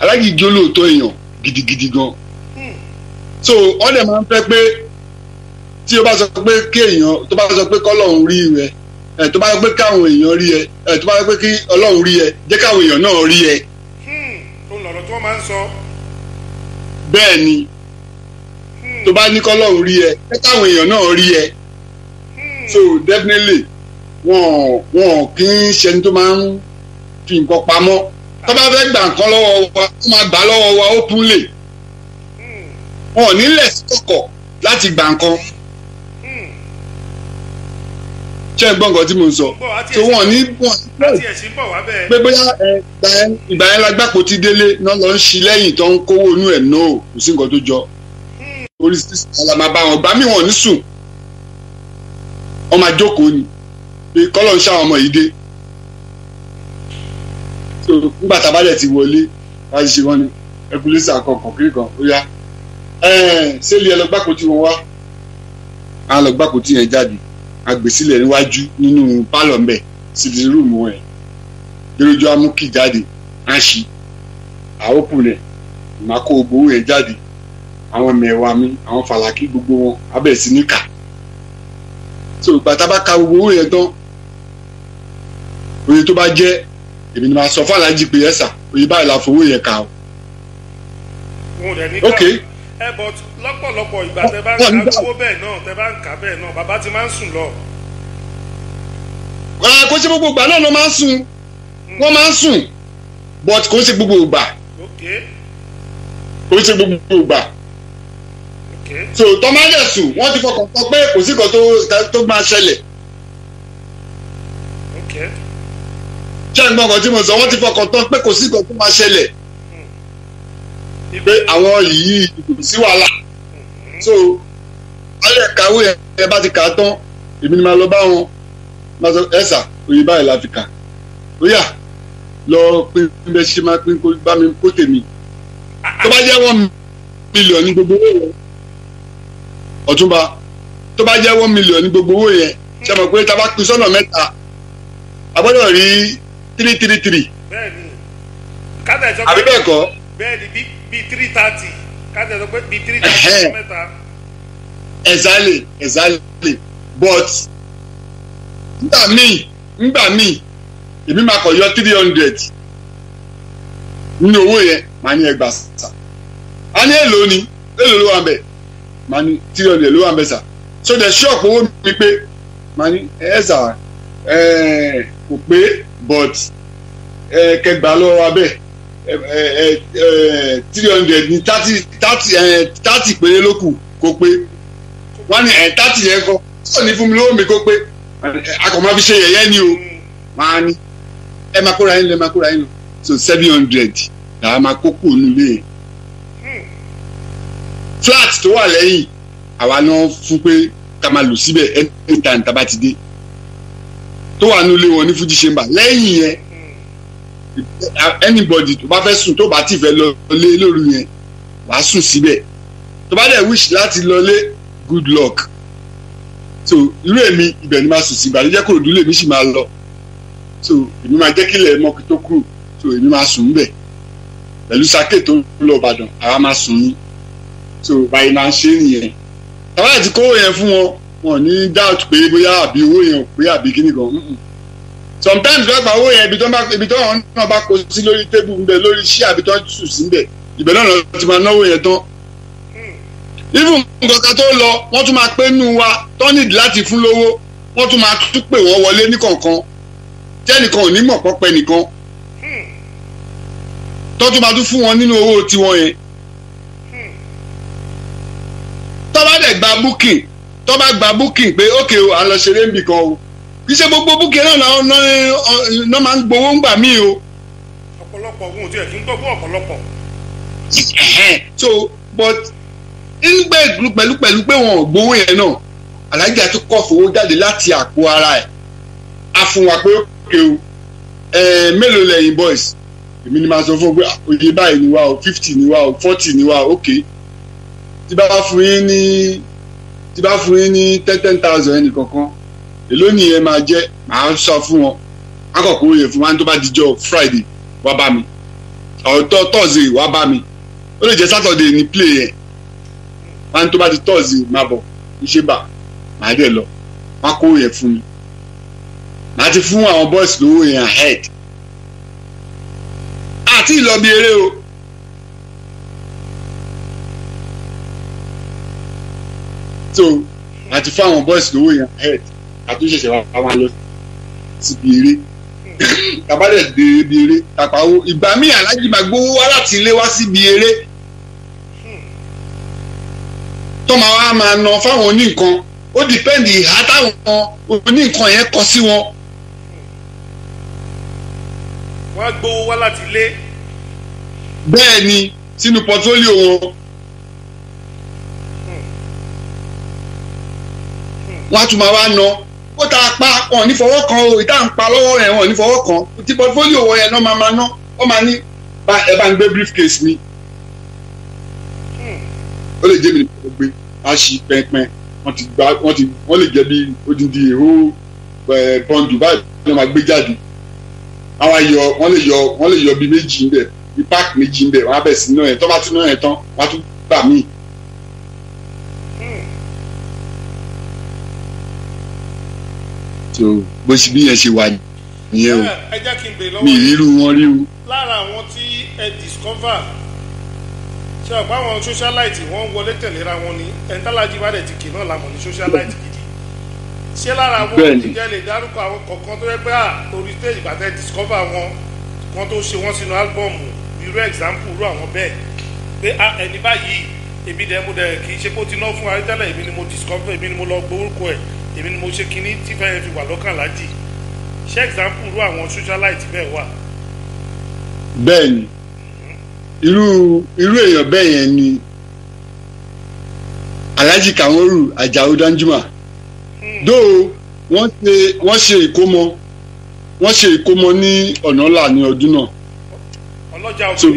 [SPEAKER 2] Alhaji jólóòtọ́ èèyàn gidigidi gan so wọ́n dẹ̀ máa ń fẹ́ pé tí o bá sọ pé kí èèyàn tó bá sọ pé kọ́lọ́run rí rẹ tó bá sọ pé káwọn èèyàn rí ẹ tó bá sọ pé kí Ọlọ́run rí ẹ jẹ́ káwọn èèyàn náà rí ẹ.
[SPEAKER 1] tó lọ̀rọ̀ tó máa ń sọ.
[SPEAKER 2] bẹ́ẹ̀ ni tó bá ní kọ́lọ́run rí ẹ jẹ́ káwọn èèyàn náà rí ẹ. so definitely wọn kì í ṣẹni tó máa ń fi nǹkan pamọ́ tó bá fẹ́ gbà nǹkan lọ́wọ́ wa ó máa gbà lọ́wọ́ wa openly wọn ò ní lẹ̀ sí kọ̀kọ̀ láti gbà nǹkan. ṣé ẹ gbọ́ nǹkan tí mo ń sọ so wọn ní pé bóyá ìgbà yẹn la gbàpò tí délé náà lọ ń ṣí lẹ́yìn tó ń kówó inú ẹ̀ náà kò sí nǹkan tó jọ orí sísè la máa bá wọn gbà mí wọn ní sùn wọn máa jókòó ni pé kọ́lọ̀ ń ṣàwọn ọmọ yìí dé so nígbà tá a bá dẹ̀ ti wọlé wá ṣe wọn ni ẹkùlẹ́sà kọ̀ọ̀kan kiri kan ó yá ṣé ilé ẹlọgbàkó tí wọ́n wá á lọ gbàkó tí yẹn jáde á gbé sílẹ̀ níwájú nínú pálọ̀ mbẹ̀ síbi rúùmù ẹ̀ lójú amúkì jáde á ṣí àókù rẹ̀ màá kó gbowó yẹn jáde àwọn mẹ̀wàá mi àwọn fàlàkì gbogbo wọn abẹ́ sí ní kà so bàtà bá ka gbogbo owó yẹn tán oye tó bá jẹ́ èmi ni màá sọ fún aláàjì pé ẹ̀sà oye báyìí la fowó yẹn kà o.
[SPEAKER 1] ok but lọ́pọ̀lọpọ̀ ìgbà tẹ bá ń ka owó bẹ́ẹ̀ náà tẹ bá ń kà bẹ́ẹ̀ náà bàbá ti máa ń sùn lọ.
[SPEAKER 2] kò ṣe gbogbo ìgbà náà ló máa ń sùn wọ́n máa ń sùn but kò ṣe gbogbo ìgbà kò ṣe gbogbo ìgbà so tọ́mọ́lẹ̀ sùn wọ́n ti fọkàn tán pé kò sí kan tó máa ṣẹlẹ̀ ṣé ń gbọ́n kan tí mo sọ wọ́n ti fọkàn tán pé kò sí kan tó máa ṣẹlẹ̀ pé àwọn yìí kò sí wàhálà so alẹ́ kàwé ẹ bá ti kà á tán èmi ni máa lọ bá wọn máa sọ ẹ̀sà òye báyìí la fi kà ó yá lọ pín bẹ́ẹ̀ ṣe máa pín kó bá mi kó tèmi tó bá jẹ́ 1 million ní gbogbo owó yẹn Ọ̀túnba tó bá jẹ́ 1 million ní gbogbo owó yẹn ṣe mọ̀ pé tá a bá pín sọ́nà mẹ́ta a gbọ́dọ̀ rí 333.
[SPEAKER 1] bẹ́ẹ̀ni kájà ìjọba
[SPEAKER 2] àbí bẹ́ẹ̀ kọ́.
[SPEAKER 1] bẹ́ẹ̀ni bíi 330 kájà ìjọba bíi 330 mẹ́ta.
[SPEAKER 2] exactly but nígbà míì èmi máa kọ̀ yọ 300 nínú owó yẹn màá ní ẹgbàá sà á ní èlò ló wà bẹ́ẹ̀ màá ní 300 ló wà bẹ́ẹ̀ sà so the shop owó mi pé màá ní sà kò pé but kẹgbàá lọ́wọ́ wa bẹ́ẹ̀ 300 ní 30 péré ló kù kó pé wọ́n ní 30 yẹn kọ́ sọ ní fún mi lówó mi kó pé akọ̀ máa fi ṣe yẹ̀yẹ́ ni o máa ní ẹ máa kóra yín lọ so 700 làá máa kó kù nílé yẹn flat tó wà lẹ́yìn àwa náà fún pé ká máa lò síbẹ̀ anytime tá a bá ti dé tó wà nílé wọn ní Fuji Chamber lẹ́yìn yẹn anybody tó bá fẹ́ sùn tó bá ti fẹ́ lọ lé lóru yẹn wàá sùn síbẹ̀ tó bá dẹ̀ wish láti lọ lé good luck so irú èmi ibẹ̀ ni máa sùn sí ìbàdí jẹ́ kó òdúlé mi sì máa lọ so èmi máa jẹ́ kílẹ̀ mọ́kì tó kúrò so èmi máa sùn níbẹ̀ pẹ̀lú sake tó ń lọ Ìbàdàn àwa máa sùn ní so báyìí máa ń ṣe nìyẹn tàbá àti kówó yẹn fún wọn ní doubt pé bóyá àbí owó yẹn ò pé àbí kíní kan sometimes wọ́n gba owó yẹn ibi tó wọn náà bá kó sí lórí tébù ńbẹ lórí iṣẹ́ àbí tó sùn sí ńbẹ ibẹ̀ náà lọ ti máa náwó yẹn tán even nǹkan kan tó lọ wọ́n tún máa pé nù wa tọ́nìdì láti fún lówó wọ́n tún máa tún pè wọ́n wọlé ní kọ̀ọ̀kan tẹ́nìkan ò ní mọ̀ pọ́pẹ́ nìkan tó tún máa tún fún wọn nínú owó tiwọn yẹn tó bá dẹ̀ gba booking tó bá gba booking pé ókè o à ń lọ ṣeré níbì kan o kì í ṣe gbogbo booking náà máa ń gbowó ńgbà míì o.
[SPEAKER 1] ọ̀pọ̀lọpọ̀ ohun tí ẹ̀ kí ń gbọ́ fún ọ̀pọ̀lọpọ̀.
[SPEAKER 2] so but ńgbẹ́ pẹ̀lú pé wọn ò gbowó yẹn náà alájà tó kọ́ fowó jáde láti àpò ara ẹ̀ á fún wa pé ókè o mélòó lẹ́yìn boys èmi ni máa sọ fún ọ pé oye báyìí ni wá o 50 ni wá o 40 ni wá o ókè tí bá fún yín ní 10,000 ẹnì kankan èló ni ẹ máa jẹ́ màá sọ fún wọn akọ̀kọ̀ oyè fún wa tó bá dijọ́ Friday wá bá mi ọ̀tọ̀ Thursday wá bá mi ó lè jẹ́ Saturday ní play yẹn wọn tó bá di Thursday máa bọ̀ iṣẹ́ bá màá dẹ̀ lọ wọn kó oyè fún mi màá ti fún àwọn boys lówó yẹn ahead àti ìlọbi eré o so àti fún àwọn boys lówó yẹn ahead àtúnṣe wà wá lọ síbi eré tàbádẹ̀ dé ibi eré tàpáwó ìgbà míì alájí máa gbówó wá láti ilé wá síbi eré tó máa ná fáwọn oníǹkan ó dìpẹ́ǹdì ìhà táwọn oníǹkan yẹn kọ sí wọn.
[SPEAKER 1] wọ́n á gbówó wá láti ilé.
[SPEAKER 2] bẹ́ẹ̀ ni sínú pọtifólíò wọn. wọ́n á tún máa wá ná ó tá a pa wọn ní fọwọ́ kan o ìta ń pa lọ́wọ́ yẹn wọn ní fọwọ́ kan tí pọtifólíò wọn yẹn náà máa ná wọ́n máa ní ẹ bá ń gbé briefcase mi ó lè jẹ́ mi nìkan gbé a ṣì pẹ́ẹ́pẹ́ wọ́n lè jẹ́ bí odindi èrò bọ́ǹdù báyìí wọ́n máa gbé jáde wọ́n lè yọ bí méjì ń bẹ̀ bí páàkì méjì ń bẹ̀ wọ́n á bẹ̀ sí náà yẹn tó bá tún náà yẹn tán wọ́n á tún gbà míì. so bó ṣe bí yẹn ṣe wà nìyẹn o
[SPEAKER 1] ẹ jẹ́ kí n bèèrè lọ́wọ́
[SPEAKER 2] mi ìrírú wọn rí o.
[SPEAKER 1] lára àwọn tí ẹ discover ṣe ọ̀pá àwọn socialite wọ́n wọlé tẹ̀léra wọn ni ẹ̀ńtàlájì bá dẹ̀ ti kì náà lámọ̀ ní socialite gidi ṣé lára wọn ti jẹ́ lè dárúkọ àwọn kọ̀ọ̀kan tó yẹ pé orí stage ìbàdàn discover wọn kan tó ṣe wọ́n sínú álbọ̀mù irú example irú àwọn bẹ́ẹ̀ pé ẹni báyìí èmi dẹ̀ mo dẹ̀ kì í ṣe kó ti ná fún wa tẹ́lẹ̀ èmi ni mo discover èmi ni mo lọ gbórúkọ ẹ̀ èmi ni mo ṣe kinní tí fẹ́ẹ́ fi wà lọ́kàn lájì ṣé example irú àwọn socialite bẹ́ẹ̀ wà.
[SPEAKER 2] bẹ́ẹ̀ni irú èèyàn bẹ́ẹ̀ yẹn ni Alhaji Kamoru Ajao Danjuma dóò wọ́n ṣe ìkómọ ní Ọ̀nàlà ní ọdún náà
[SPEAKER 1] ọlọ́jà òkè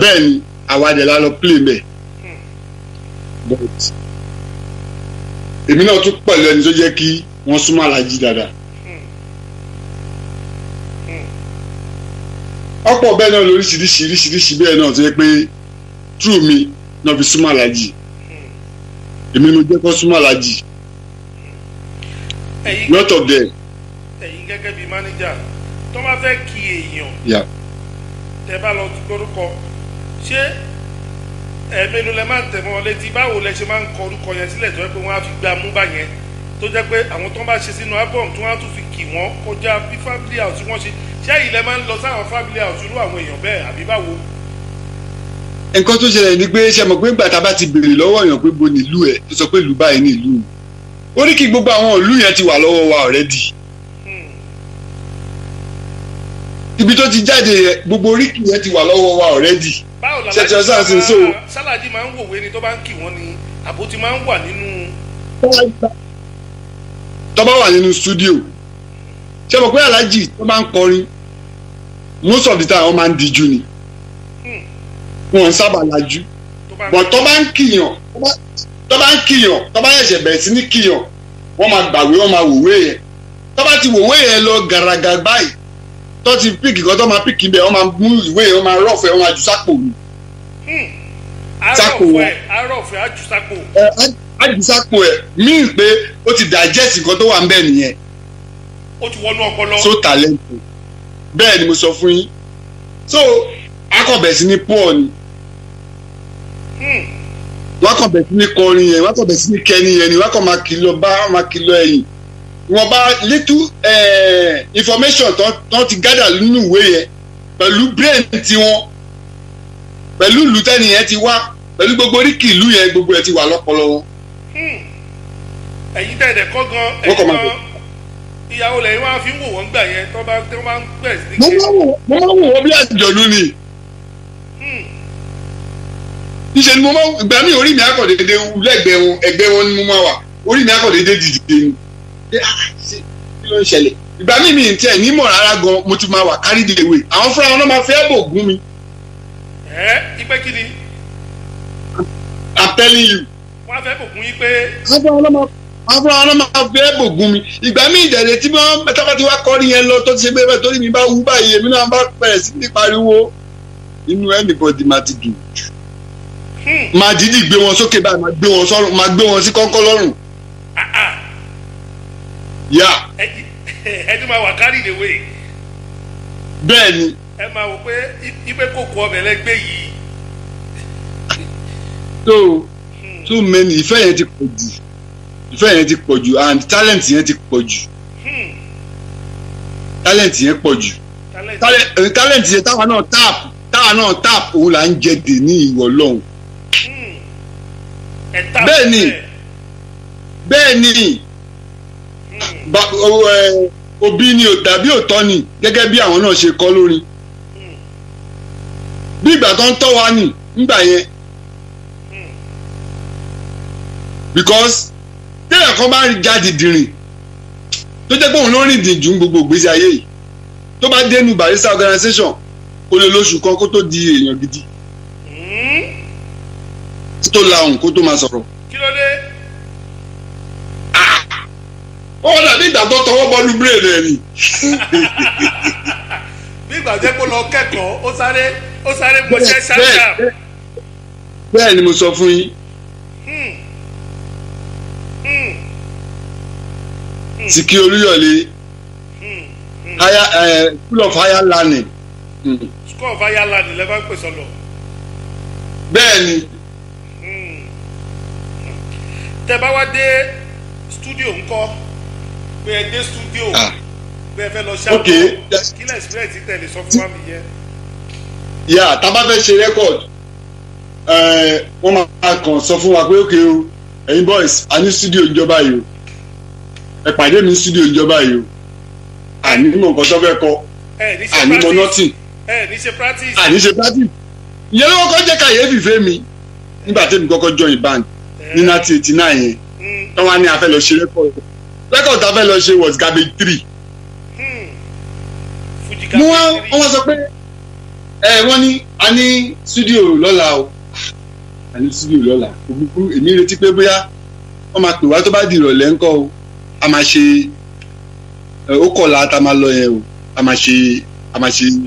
[SPEAKER 2] bẹ́ẹ̀ ni àwàdẹ̀ la lọ play bẹ́ẹ̀ but èmi náà tún pẹ̀lú ẹni tó jẹ́ kí wọ́n súnmọ́ Alhaji dáadáa. ọ̀pọ̀ bẹ́ẹ̀ náà lóríṣiríṣi bẹ́ẹ̀ náà tó yẹ pé true mi náà fi súnmọ́ Alhaji èmi ni mo jẹ́ kó súnmọ́ Alhaji lot of them.
[SPEAKER 1] ẹ̀yin gẹ́gẹ́ bíi manager tó bá fẹ́ kí èèyàn tẹ́ bá lọ gbórúkọ ṣé ẹ̀ẹ́mẹ́nu lẹ máa ń tẹ̀mọ́ létí báwo lẹ ṣe máa ń kọ orúkọ yẹn sílẹ̀ tó yẹ pé wọ́n á fi gbá mú bá yẹn tó jẹ́ pé àwọn tó ń bá ṣe sínú album tó wọ́n á tún fi kì wọ́n kọjá bí family house tí wọ́n ṣe ṣé ilẹ̀ máa ń lọ sáwọn family house irú àwọn èèyàn bẹ́ẹ̀ àbí báwo.
[SPEAKER 2] nǹkan tó ṣẹlẹ̀ ni pé ṣe mọ̀ pé gbàtà bá ti béèrè lọ́wọ́ èèyàn pé bo nílùú ẹ̀ tó sọ pé ìlú báyìí ní ìlú oríkì gbogbo àwọn ìlú yẹn ti wà lọ́wọ́ wa already. ibi tó ti jáde yẹn gbogbo oríkì yẹn ti wà lọ́wọ́ wa already.
[SPEAKER 1] báwo la Sálàjì máa ń wòwe ni tó bá ń kì wọ́n ni àbó ti máa ń wà nínú.
[SPEAKER 2] tó bá wà nínú studio ṣe mọ̀ pé Alhaji tó máa ń kọrin most of the time wọ́n máa ń díjú ni wọ́n ń sábà lajú but tó bá ń kíyàn tó bá yẹ̀ṣẹ̀ bẹ̀rẹ̀ sí ní kíyàn wọ́n máa gbàwé wọ́n máa wòwe yẹn tó bá ti wòwe yẹn lọ gàràgà báyìí tó ti píkì kan tó máa píkì bẹ́ẹ̀ wọ́n máa mú ìwé yẹn wọ́n máa rọ̀fẹ́ wọ́n máa ju sápò mi. sápò wọn
[SPEAKER 1] arọ̀fẹ́ ajusápò.
[SPEAKER 2] ajusápò ẹ̀ míì pé ó ti digest nǹkan tó wà ń bẹ̀ nìyẹn.
[SPEAKER 1] ó ti wọnú ọpọlọ.
[SPEAKER 2] so talented bẹ́ẹ̀ ni mo sọ fún yín so akọ̀bẹ̀ sí ní pọ̀ ni wọ́n kàn bẹ̀ sí ní kọrin yẹn wọ́n kàn bẹ̀ sí ní kẹni yẹn ni wọ́n kàn máa kìlọ̀ ẹ̀yìn wọ́n bá little information tán ti gather nínú ìwé yẹn pẹ̀lú brain tiwọn pẹ̀lú ìlú tẹ́ni yẹn ti wá pẹ̀lú gbogbo oríkì ìlú yẹn gbogbo ẹ̀ ti wà lọ́pọlọ wọn.
[SPEAKER 1] ẹ̀yin tẹ̀lé kọ́ gan ẹ̀yin gan ìyàwó lẹ́yìn wá fi ń wò wọ́n gbà yẹn tó bá ń gbẹ̀ sí.
[SPEAKER 2] mo máa ń wò wọ́n bí àjọ̀dún ni. níṣẹ́ ni mo máa ìgbà mi orí mi akọ̀dédé lẹ́gbẹ̀ẹ́ wọn ẹgbẹ́ wọn ni mo máa wà orí mi akọ̀dédé dìde ni. kí ló ń ṣẹlẹ̀ ìgbà mi tiẹ̀ nímọ̀ rárá gan mo ti máa wà carry the way àwọn fúnra wọn náà máa fẹ́ bò gún mi.
[SPEAKER 1] ipe kí ni.
[SPEAKER 2] I'm telling you.
[SPEAKER 1] wọ́n á fẹ́ bò gún yín pé.
[SPEAKER 2] àwọn fúnra wọn náà máa fẹ́ bò gún mi ìgbà mi ìdẹ̀rẹ̀ tí wọ́n mẹ́tàbá ti wá kọrin yẹn lọ tó ti ṣe bẹ́ẹ̀ torí mi bá wú báyìí èmi náà bá bẹ̀rẹ̀ sí ní pariwo inú anybody máa ti dùn. máa dídì gbé wọn sókè báyìí máa gbé wọn sọ́rùn máa gbé wọn sí kọ́ńkọ́ lọ́rùn. yà.
[SPEAKER 1] ẹni máa wà carry the way.
[SPEAKER 2] bẹ́ẹ̀ ni.
[SPEAKER 1] ẹ máa wò pé ipe kòkó ọbẹ̀ lẹ́gbẹ́ yìí.
[SPEAKER 2] so many ìfẹ́ yẹn ti pọ̀ jù and talent yẹn ti pọ̀ jù. talent yẹn pọ̀ jù. talent yẹn táwa náà tap òun là ń jẹ dè ní ìwọ lọ́hùn. bẹ́ẹ̀ ni òbí ni ò tàbí òtọ́ ni gẹ́gẹ́ bí àwọn náà ṣe kọ́ lórin bí ìgbà tó ń tọ́ wa nì nígbà yẹn because téèyàn kan bá jáde dìrìn tó jẹ́ pé òun ló rìn dìn jù gbogbo ìgbésí ayé yìí tó bá dénú Barrister Organization ó lè lóṣù kan kó tó di èèyàn gidi tó lahùn kó tó máa sọ̀rọ̀.
[SPEAKER 1] kí ló dé.
[SPEAKER 2] ó dàbí ìgbà tó tọwọ́ bọ́lú bírèdì ẹ̀ ni.
[SPEAKER 1] bí ìgbà jẹ́ kó lọ kẹ́kọ̀ọ́ ó sáré mọṣẹ́ ṣáṣá.
[SPEAKER 2] bẹ́ẹ̀ ni mo sọ fún yín. Sìkì Olúyọ̀lé school of higher learning.
[SPEAKER 1] school of higher learning lẹ́fà ń pè sọ́lọ̀.
[SPEAKER 2] bẹ́ẹ̀ ni.
[SPEAKER 1] tẹ́ bá wá dé studio ńkọ́ pé ẹ dé studio pé ẹ fẹ́ lọ ṣáàpọ̀ kí lẹ́ experience tẹ̀lé sọ fún wa mi yẹ.
[SPEAKER 2] yà tá a bá fẹ́ ṣe record wọ́n máa kàn sọ fún wa pé ókè o ẹ̀yin boys a ní studio ìjọba yìí o ẹ pàdé mi studio ìjọba yìí o àní mọ̀ nǹkan tó fẹ́ kọ àní mọ̀ nothing
[SPEAKER 1] ní ṣe practice
[SPEAKER 2] ìyẹn ló kọ́kọ́ jẹ́ kàyéfì fẹ́ mi nígbà tí mi kọ́kọ́ join band ní 1989 yẹn tí wọ́n á ní a fẹ́ lọ ṣe record tá a fẹ́ lọ ṣe was Garbage 3 wọ́n sọ pé wọ́n ní a ní studio lọ́la o a ní studio lọ́la òkùnkùn èmi retí pé bóyá wọ́n máa pè wá tó bá di ìrọ̀lẹ́ ńkọ́ o a máa ṣe ó kọ̀la tá a máa lọ yẹn o a máa ṣe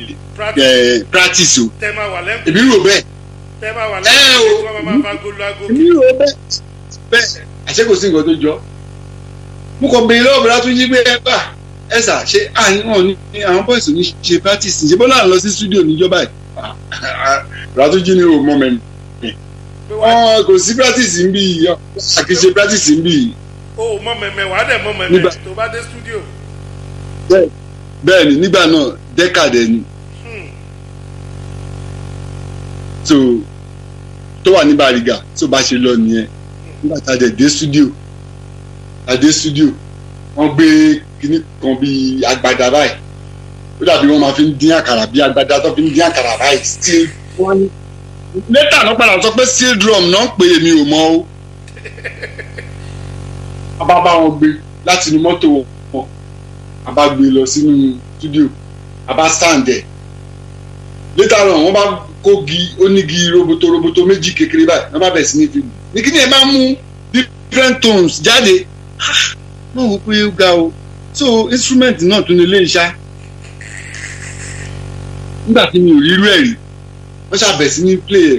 [SPEAKER 2] practice o èmi rò bẹ́ẹ̀ èmi rò bẹ́ẹ̀ àṣẹ kò sí nǹkan tó jọ mo kàn béèrè lọ́wọ́ bọ̀dá tó yí pé ẹ sà ṣe àwọn boys ní ṣe practice ṣe bọ́lá lọ sí studio níjọba ẹ̀ bọ̀dá tó jí ní o mọ́ mẹ́rin kò sí practice ń bí yìí kì í ṣe practice ń bí yìí.
[SPEAKER 1] o mọ mẹmẹ wàá dẹ mọ mẹmẹ tó bá dé studio.
[SPEAKER 2] bẹ́ẹ̀ ni nígbà náà decade ni so tó wà ní Bariga tó bá ṣe lọ nìyẹn nígbà tá a dé studio wọ́n gbé kinní kan bíi agbada báyìí ó dàbí wọ́n máa fi ń dín àkàrà bíi agbada tó fi ń dín àkàrà báyìí still wọ́n ní lẹ́tà náà padà sọ pé steel drum náà pé èmi ò mọ̀ o a bá wọn gbé láti inú mọ́tò wọn a bá gbé lọ sínú studio a bá stand ẹ̀ lẹ́tà náà wọ́n bá kógi onígi roboto méjì kékeré báyìí wọ́n bá bẹ̀ sí ní fíìmù ní kí ni ẹ máa mú different tones jáde náà wò pé ó ga o so instrument náà tún lè ṣá nígbà tí mi ò rí irú ẹ̀ rí wọ́n ṣàbẹ̀ sí ní play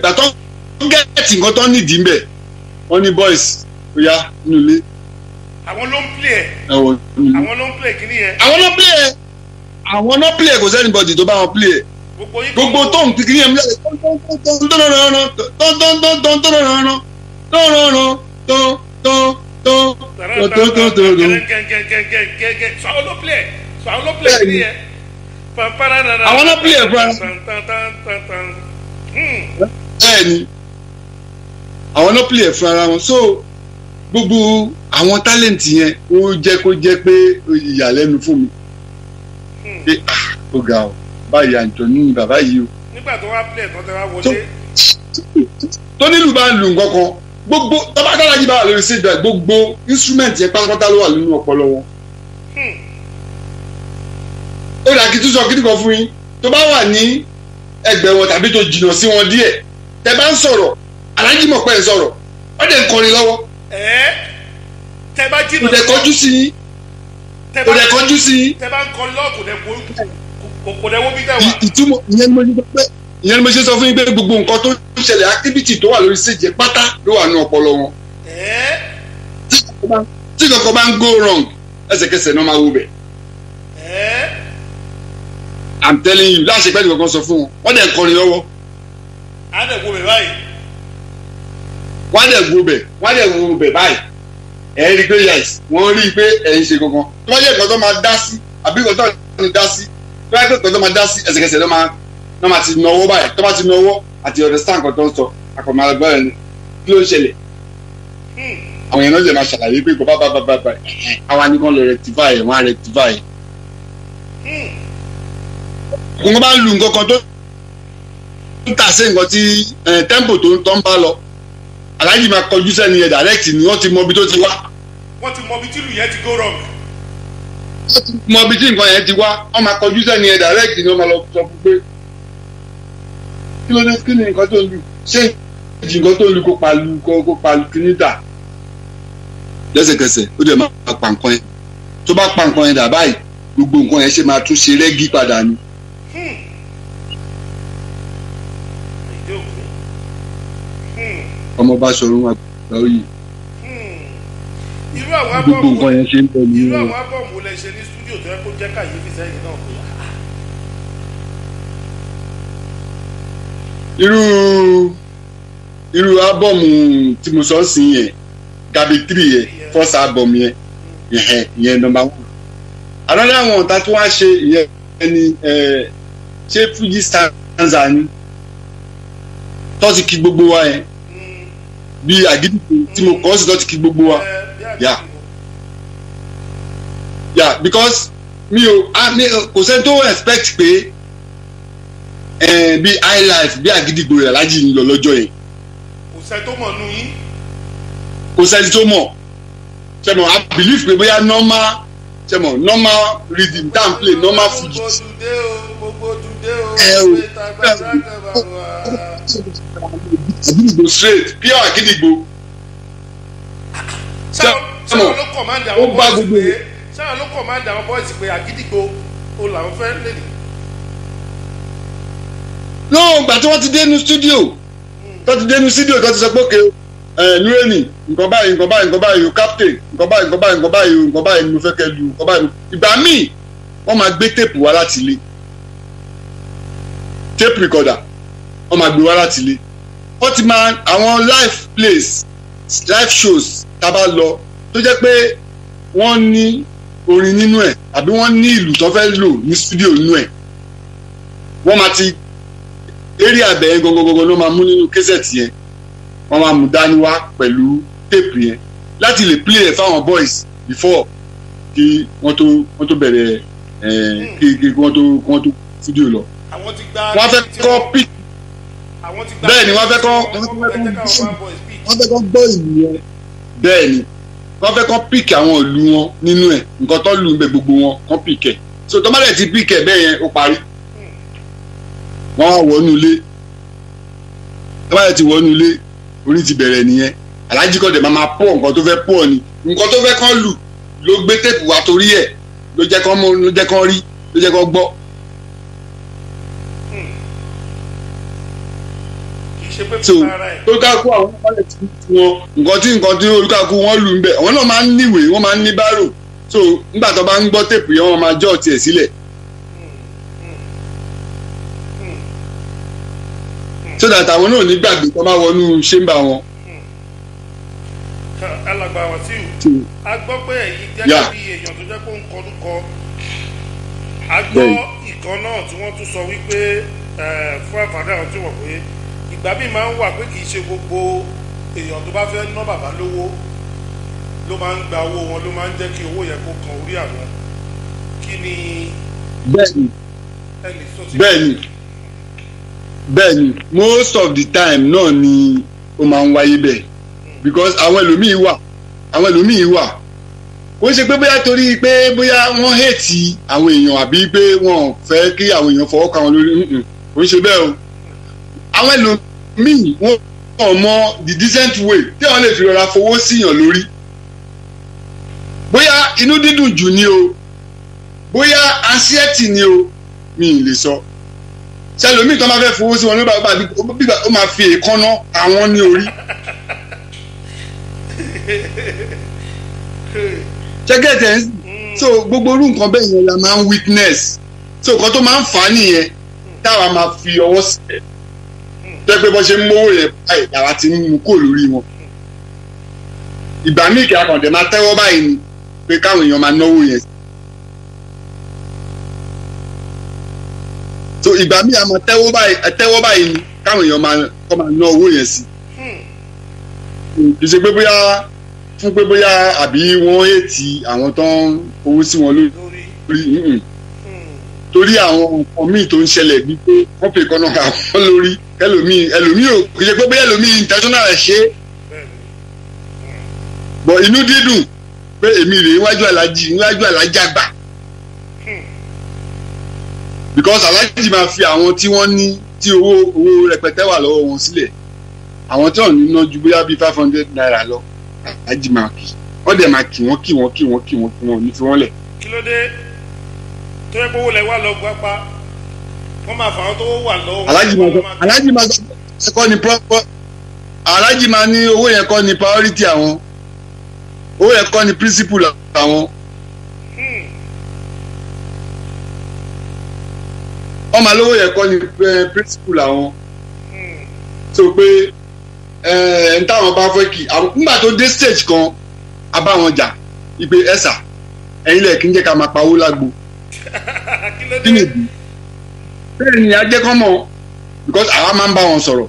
[SPEAKER 2] gbà tó ń gẹ́ẹ̀tì nǹkan tó ń nídìí mbẹ̀ wọ́n ní boys ó yá nínú ilé.
[SPEAKER 1] àwọn ló ń play ẹ̀. àwọn ló ń play kíní yẹn.
[SPEAKER 2] àwọn náà play ẹ̀ kò sẹ́ni bọ́dì tó bá wọn play ẹ̀ gbogbo tó ń kíní yẹn mílẹ̀ àwọn náà play ẹ̀ fún bẹ́ẹ̀ni àwọn náà play ẹ̀ fún ara wọn so gbogbo àwọn tálẹ̀ǹtì yẹn ó jẹ́ kó jẹ́ pé ìyàlẹ́nu fún mi pé ó ga ọ báyìí Anthony ní bàbá yìí o.
[SPEAKER 1] nígbà tó wá play tó tẹ wá wọlé.
[SPEAKER 2] tó nílùú bá ń lu nǹkan kan gbogbo tọ́bákàlà yìí bá wà lórí stage gbogbo instrument yẹn pátápátá ló wà nínú ọpọlọ wọn. ó dà kí tún sọ kí nìkan fún yín tó bá wà ní ẹgbẹ́ wọn tàbí tó jìnnà sí wọn díẹ̀ tẹ bá ń sọ̀rọ̀ alájí mọ̀ pé ẹ sọ̀rọ̀ ó dẹ̀ ń kọrin lọ́wọ́.
[SPEAKER 1] tẹ bá jìnnà
[SPEAKER 2] kò dẹ̀ kọjú sí yín
[SPEAKER 1] tẹ bá ń kọ lọ́ọ̀kù kò dẹ̀ wo bí tẹ wà.
[SPEAKER 2] ìtumọ̀ ìyẹn ni mo ṣe sọ fún yín pé gbogbo nǹkan tó ń ṣẹlẹ̀ activity tó wà lórí stage pátá ló wà ní ọpọlọ wọn. tí kankan bá ń go wrong ẹsẹ̀kẹsẹ̀ náà máa wo bẹ̀. I'm telling you láṣẹ pẹ́ẹ́lí kankan sọ fún wọn wọ́n dẹ̀ ń kọrin lọ́wọ́.
[SPEAKER 1] á dẹ̀ wo bẹ̀ báyìí.
[SPEAKER 2] wọ́n dẹ̀ wo bẹ̀ báyìí ẹ̀ rí i pé yes wọ́n rí i pé ẹ̀ ń ṣe kankan tó bá yẹ nǹkan tó máa dá sí àbí nǹkan tó máa dá sí tó bá yẹ nǹkan tó máa dá sí ẹsẹ̀kẹsẹ̀ náà máa ti nọwọ́ báyìí tó bá ti nọwọ́ àti understand nǹkan tó ń sọ àkọ́mọ́ agbára ẹni kí ló ń ṣẹlẹ̀ àwọn èèyàn náà lè máa ṣàlàyé pé kò bá àwa nìkan lè rectify ẹ̀ wọ́n á rectify ẹ̀. wọ́n bá ń lu nǹkan kan tó ń tà sí nǹkan tí tempo tó ń bá lọ aláàjì máa kọjú sẹ́ni yẹn direct ni wọ́n ti mọ ibi tó ti wá.
[SPEAKER 1] wọ́n ti mọ ibi tí ìlú yẹn ti go wrong.
[SPEAKER 2] mọ ibi tí nǹkan yẹn ti wá wọ́n máa kọjú sẹ́ni ẹ̀ direct ni wọ́n máa lọ sọ fún pé kí ló dé kí ni nǹkan tó ń lu ṣé ìjì nǹkan tó ń lu kó palu kí ní dà lẹ́sẹ̀kẹsẹ̀ ó dẹ̀ máa pa nǹkan yẹn tó bá pa nǹkan yẹn dà báyìí gbogbo nǹkan yẹn ṣe máa tún ṣe rẹ́gí padà ni. ọmọ bá sọ̀rọ̀ wọn àgbà òye.
[SPEAKER 1] irú àwọn
[SPEAKER 2] gbogbo nǹkan yẹn ṣe ń bọ̀ ní.
[SPEAKER 1] irú àwọn ábọ̀mù lẹ ṣe ní stúdíò tó yẹ kó jẹ́ kàyéfì sẹ́yìn náà pé.
[SPEAKER 2] irú ábọ̀mù tí mo sọ sí yẹn Gabi 3 yẹn first album yẹn number 1. another one tá tí wọ́n á ṣe ìyẹn ẹni ṣé Fuji stanza ni tó ti kí gbogbo wa yẹn bí Àgídìgbò tí mo kọ́ sí tó ti kí gbogbo wa yeah because kò sẹ́ni tó expect pé bí high life bí Àgídìgbò rẹ̀ lájì ń lọ lọ́jọ́ yẹn.
[SPEAKER 1] kò sẹ́ni tó mọ̀ nù yín.
[SPEAKER 2] kò sẹ́ni tó mọ̀ sẹ́mọ̀ I believe pé bóyá normal rhythm down play normal Fuji. Àgídìgbò straight pure Àgídìgbò.
[SPEAKER 1] sáwọn ló kọ̀mándì àwọn bọ́ọ̀sì pé sáwọn ló kọ̀mándì àwọn bọ́ọ̀sì pé Àgídìgbò ó làwọn fẹ́ lè ní.
[SPEAKER 2] no gbà tí wọ́n ti dénú studio tó ti sọ pé òkè nureni nǹkan báyìí o captain nǹkan báyìí ni mo fẹ́ kẹ́ lu nǹkan báyìí. ìgbà míì wọ́n máa gbé tape wá láti ilé tape recorder wọ́n máa gbé wá láti ilé wọ́n ti máa àwọn live shows tá a bá lọ tó jẹ́ pé wọ́n ní orin nínú ẹ̀ àbí wọ́n ní ìlù tó fẹ́ lò ní studio nínú ẹ̀ wọ́n máa ti area abẹ́yẹn gangan ló máa mú nínú késẹ̀tì yẹn wọ́n máa mú dání wá pẹ̀lú téèpù yẹn láti lè play ẹ̀ fáwọn boys before kí wọ́n tó bẹ̀rẹ̀ kí wọ́n tó studio lọ. wọ́n fẹ́ kọ́ pick bẹ́ẹ̀ ni wọ́n fẹ́ kọ́ gbọ́ ìlú yẹn bẹ́ẹ̀ ni wọ́n fẹ́ kọ́ pick àwọn ìlú wọn nínú ẹ̀ nǹkan tó lù ń bẹ gbogbo wọn kọ́ pick ẹ̀ so tọ́mọ́lẹ̀ ti pick ẹ̀ bẹ́ẹ̀ yẹn ó parí wọ́n wá wọnú ilé tọ́mọ́lẹ̀ ti wọnú ilé orí ti bẹ̀rẹ̀ nìyẹn Alhaji Quadri máa pọ̀ nǹkan tó fẹ́ pọ̀ ni nǹkan tó fẹ́ kán lù ló gbé téèpù wá torí ẹ̀ ló jẹ́ kán rí ló jẹ́ kán gbọ́. so olùkàkú àwọn ọmọlẹ̀ tí wọn nǹkan tí olùkàkú wọn lù ń bẹ̀ àwọn náà máa ń níwèé wọ́n máa ń ní bárò so nígbà tó bá ń gbọ́ téèpù yẹn wọ́n máa jọ́ tiẹ̀ sílẹ̀. so that àwọn náà ní gbàgbé tó máa wọnú ṣéǹbà wọn.
[SPEAKER 1] alàgbà Wàsíù a gbọ́ pé èyí jẹ́ bí èèyàn tó jẹ́ kó ń kọdúkọ a gbọ́ ìkan náà tí wọ́n tún sọ wípé fún àǹfààní àwọn tí wọ́n pé ìgbà míì máa ń wà pé kì í ṣe gbogbo èèyàn tó bá fẹ́ ná bàbá lówó ló máa ń gba owó wọn ló máa ń jẹ́ kí owó yẹn kó kan orí àwọn kí ni.
[SPEAKER 2] bẹ́ẹ̀ni most of the time náà ni ó máa ń wáyé bẹ́ẹ̀ because àwọn ẹlòmíì wà kò ṣe pé bóyá torí pé bóyá wọ́n hate àwọn èèyàn àbí pé wọ́n fẹ́ kí àwọn èèyàn fọwọ́ kan wọn lórí kò ṣe bẹ́ẹ̀ o àwọn ẹlòmíì wọ́n mọ the decent way tí wọ́n lè fi rọra fowó síyàn lórí bóyá inú dídùn jù ni o bóyá anxiety ni o mi ì lè sọ ṣẹlòmíì tó máa fẹ́ fowó sí wọn ló bá ó máa fi èékánná àwọn ní orí. ṣẹ́gẹ̀tẹ̀ so gbogbo orú nǹkan bẹ́ẹ̀ yẹn la máa ń witness so nǹkan tó máa ń fà á nìyẹn táwa máa fi ọwọ́ sílẹ̀ jẹ́ pé bọ́ ṣe ń mówó yẹn báyìí làwa ti ń mú kó lórí wọn. ìgbà míì kí akọ̀dẹ̀ máa tẹ́wọ́ báyìí ni pé káwọn èèyàn máa náwó yẹn. so ìgbà míì a máa tẹ́wọ́ báyìí ni káwọn èèyàn máa ná owó yẹn sí. kì í ṣe pé bóyá fún pé bóyá àbí wọ́n ètì àwọn tó ń owó sí wọn lórí torí àwọn nǹkan míì tó ń ṣẹlẹ̀ bíi pé wọ́n pè kọ́nà àwọn lórí ẹlòmíì ò kì í ṣe pé bóyá ẹlòmíì intentional ẹ̀ ṣe bọ̀ inú dídùn pé èmi rèé níwájú alájí àgbà because aláàjì máa fi àwọn tí wọ́n ní tí owó rẹpẹtẹ wà lọ́wọ́ wọn sílẹ̀ àwọn tí wọ́n ní ná ju bóyá bíi 500 naira lọ aláàjì máa kì wọ́n dẹ̀ máa kì wọ́n ní fi wọ́n lẹ̀.
[SPEAKER 1] kí ló dé tó yẹ pé owó lẹ wà lọ gbapá wọ́n máa fà wọn tó wà lọ́wọ́.
[SPEAKER 2] aláàjì máa sọ kọ́ ni aláàjì máa ní owó yẹn kọ́ ni priority àwọn owó yẹn kọ́ ni principle àwọn. wọ́n máa lówó yẹn kọ́ ni principle àwọn. so pé n táwọn bá fẹ́ kí nígbà tó dé stage kan a bá wọn jà ìpè ẹ̀sà ẹ̀yin lẹ̀ kí n jẹ́ ká máa pawó lágbo. kí ni ìdí? bẹ́ẹ̀ ni ajẹ́ kán mọ̀ because àwa máa ń bá wọn sọ̀rọ̀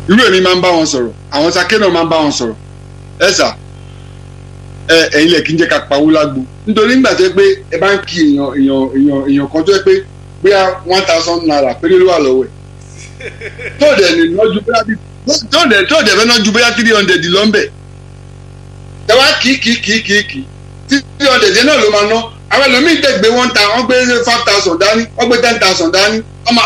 [SPEAKER 2] irú èmi máa ń bá wọn sọ̀rọ̀ àwọn Sake náà máa ń bá wọn sọ̀rọ̀ ẹ̀sà ẹ̀yin lẹ̀ kí n jẹ́ ká pawó lágbo nítorí nígbà tó yẹ pé ẹ bá ń kí èèyàn kan tó yẹ pé bóyá 1000 naira péré ló wà lọ́wọ́ ẹ̀ tó dẹ̀ ní lọ́jú bóyá bí tó dẹ̀ fẹ́ náà ju bóyá 300 lọ́nbẹ̀ ẹ wá kì 300 yẹn náà ló máa ná àwọn ẹlòmíín tẹ̀ gbé 1000 wọ́n gbé 5000 dání wọ́n gbé 10,000 dání ọmọ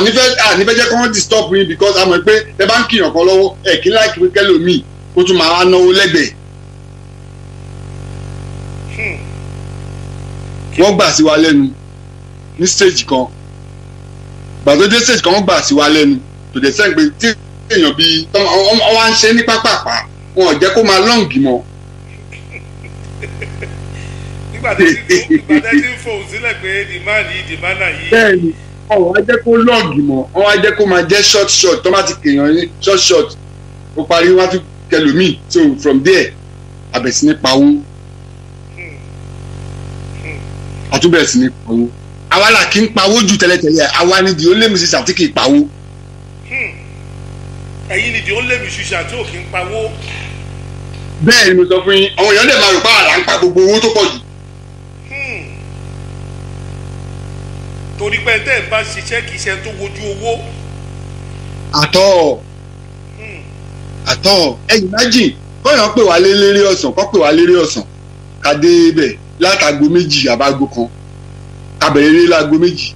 [SPEAKER 2] nífẹ̀ẹ́ jẹ́ kí wọ́n disturb yín because a mọ̀ pé ẹ bá ń kíyàn kan lọ́wọ́ ẹ̀ kí láìkí pé kẹ́lòmíì ó tún máa náwó lẹ́gbẹ̀ẹ́. wọ́n gbà sí wa lẹ́nu ní stage kan gbàdúrà stage kan wọ́n gbà sí wa lẹ́nu tó dẹ̀ sẹ́yìn pé tí èèyàn bíi wọ́n wá ń ṣe ní pápápá wọn ò jẹ́ kó máa lọ́ǹgì mọ́.
[SPEAKER 1] nígbà tí ń fò sílẹ̀ pé dìmánà yìí.
[SPEAKER 2] bẹ́ẹ̀ni wọn wá jẹ́ kó lọ́ọ̀gì mọ́ wọn wá jẹ́ kó máa jẹ́ short tó bá ti kéèyàn ní short ó parí wá tún kẹlòmíì so from there àbẹ̀sí ní pawó àtúbẹ̀sí ní pawó àwa là kí ń pawó jù tẹ́lẹ̀tẹ́lẹ̀ àwa ni di ó lé mi sísà tí kì í pawó.
[SPEAKER 1] ẹ̀yin ni di ó lé mi sísà tí ò kí ń pawó.
[SPEAKER 2] bẹ́ẹ̀ ni mo sọ fún yín àwọn èèyàn lè máa rò pé àlà ń pa gbogbo owó tó pọ̀ jù.
[SPEAKER 1] torí pé tẹ́ ẹ̀ bá ṣiṣẹ́ kì í ṣe tó wojú owó.
[SPEAKER 2] àtọ̀ ẹ̀yìn májìn kọ́yàn pè wá léré ọ̀sán kọ́ pè wá léré ọ̀sán ká dé bẹ̀ látago 2 àbágo kan ká bẹ̀rẹ̀ eré láago 2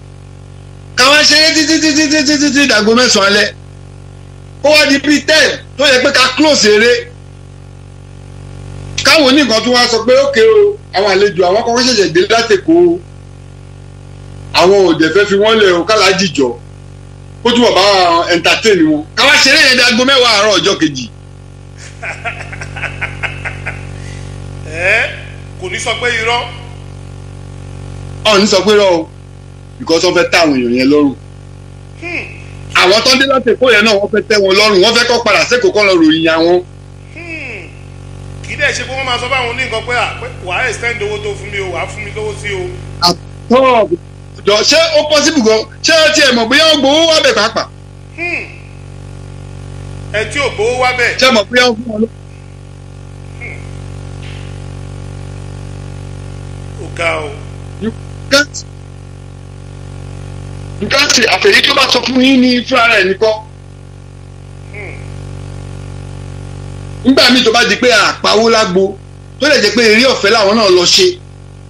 [SPEAKER 2] ká wá ṣeré títí dàgbo 9 alẹ́ ó wá di bíi 10 tó yẹ pé ká close eré káwọn oníkan tó wá sọ pé ókè o àwọn àlejò àwọn kọ́kọ́ ṣẹ̀ṣẹ̀ dé látẹ̀kọ́ o àwọn òde fẹ́ fi wọ́n lẹ̀ o kálá jìjọ kó túbọ̀ bá entertain wọn ká wá ṣeré yẹn dàgbo 10 àárọ̀ ọjọ́ kejì.
[SPEAKER 1] kò ní sọ pé irọ́.
[SPEAKER 2] ọ̀ ní sọ pé irọ́ o because wọ́n fẹ́ tẹ́ àwọn èèyàn yẹn lọ́rùn. àwọn tó ń dé láti Èkó yẹn náà wọ́n fẹ́ tẹ́ wọn lọ́rùn wọ́n fẹ́ kọ́ padà sẹ́kọ̀ọ́ kọ́ lọ ròyìn àwọn.
[SPEAKER 1] kì í dẹ̀ ṣe pé wọ́n máa sọ fáwọn oníkan pé wàá extend owó tó fún mi o wàá fún mi lówó sí o.
[SPEAKER 2] àtọ́ ṣé ó possible gan ṣé ó tiẹ̀ mọ̀ bóyá ó gbowó wá bẹ̀ pàápàá.
[SPEAKER 1] ẹ tí ò gbowó wá bẹ̀.
[SPEAKER 2] ṣé mọ̀ bóyá ó fún wọn lọ.
[SPEAKER 1] ga o.
[SPEAKER 2] nǹkan tí àfẹ̀yí tó bá sọ fún yín ní fúnra rẹ̀ nìkan. nígbà míì tó bá di pé àpawó lágbo tó lè jẹ́ pé eré ọ̀fẹ́ làwọn náà lọ ṣe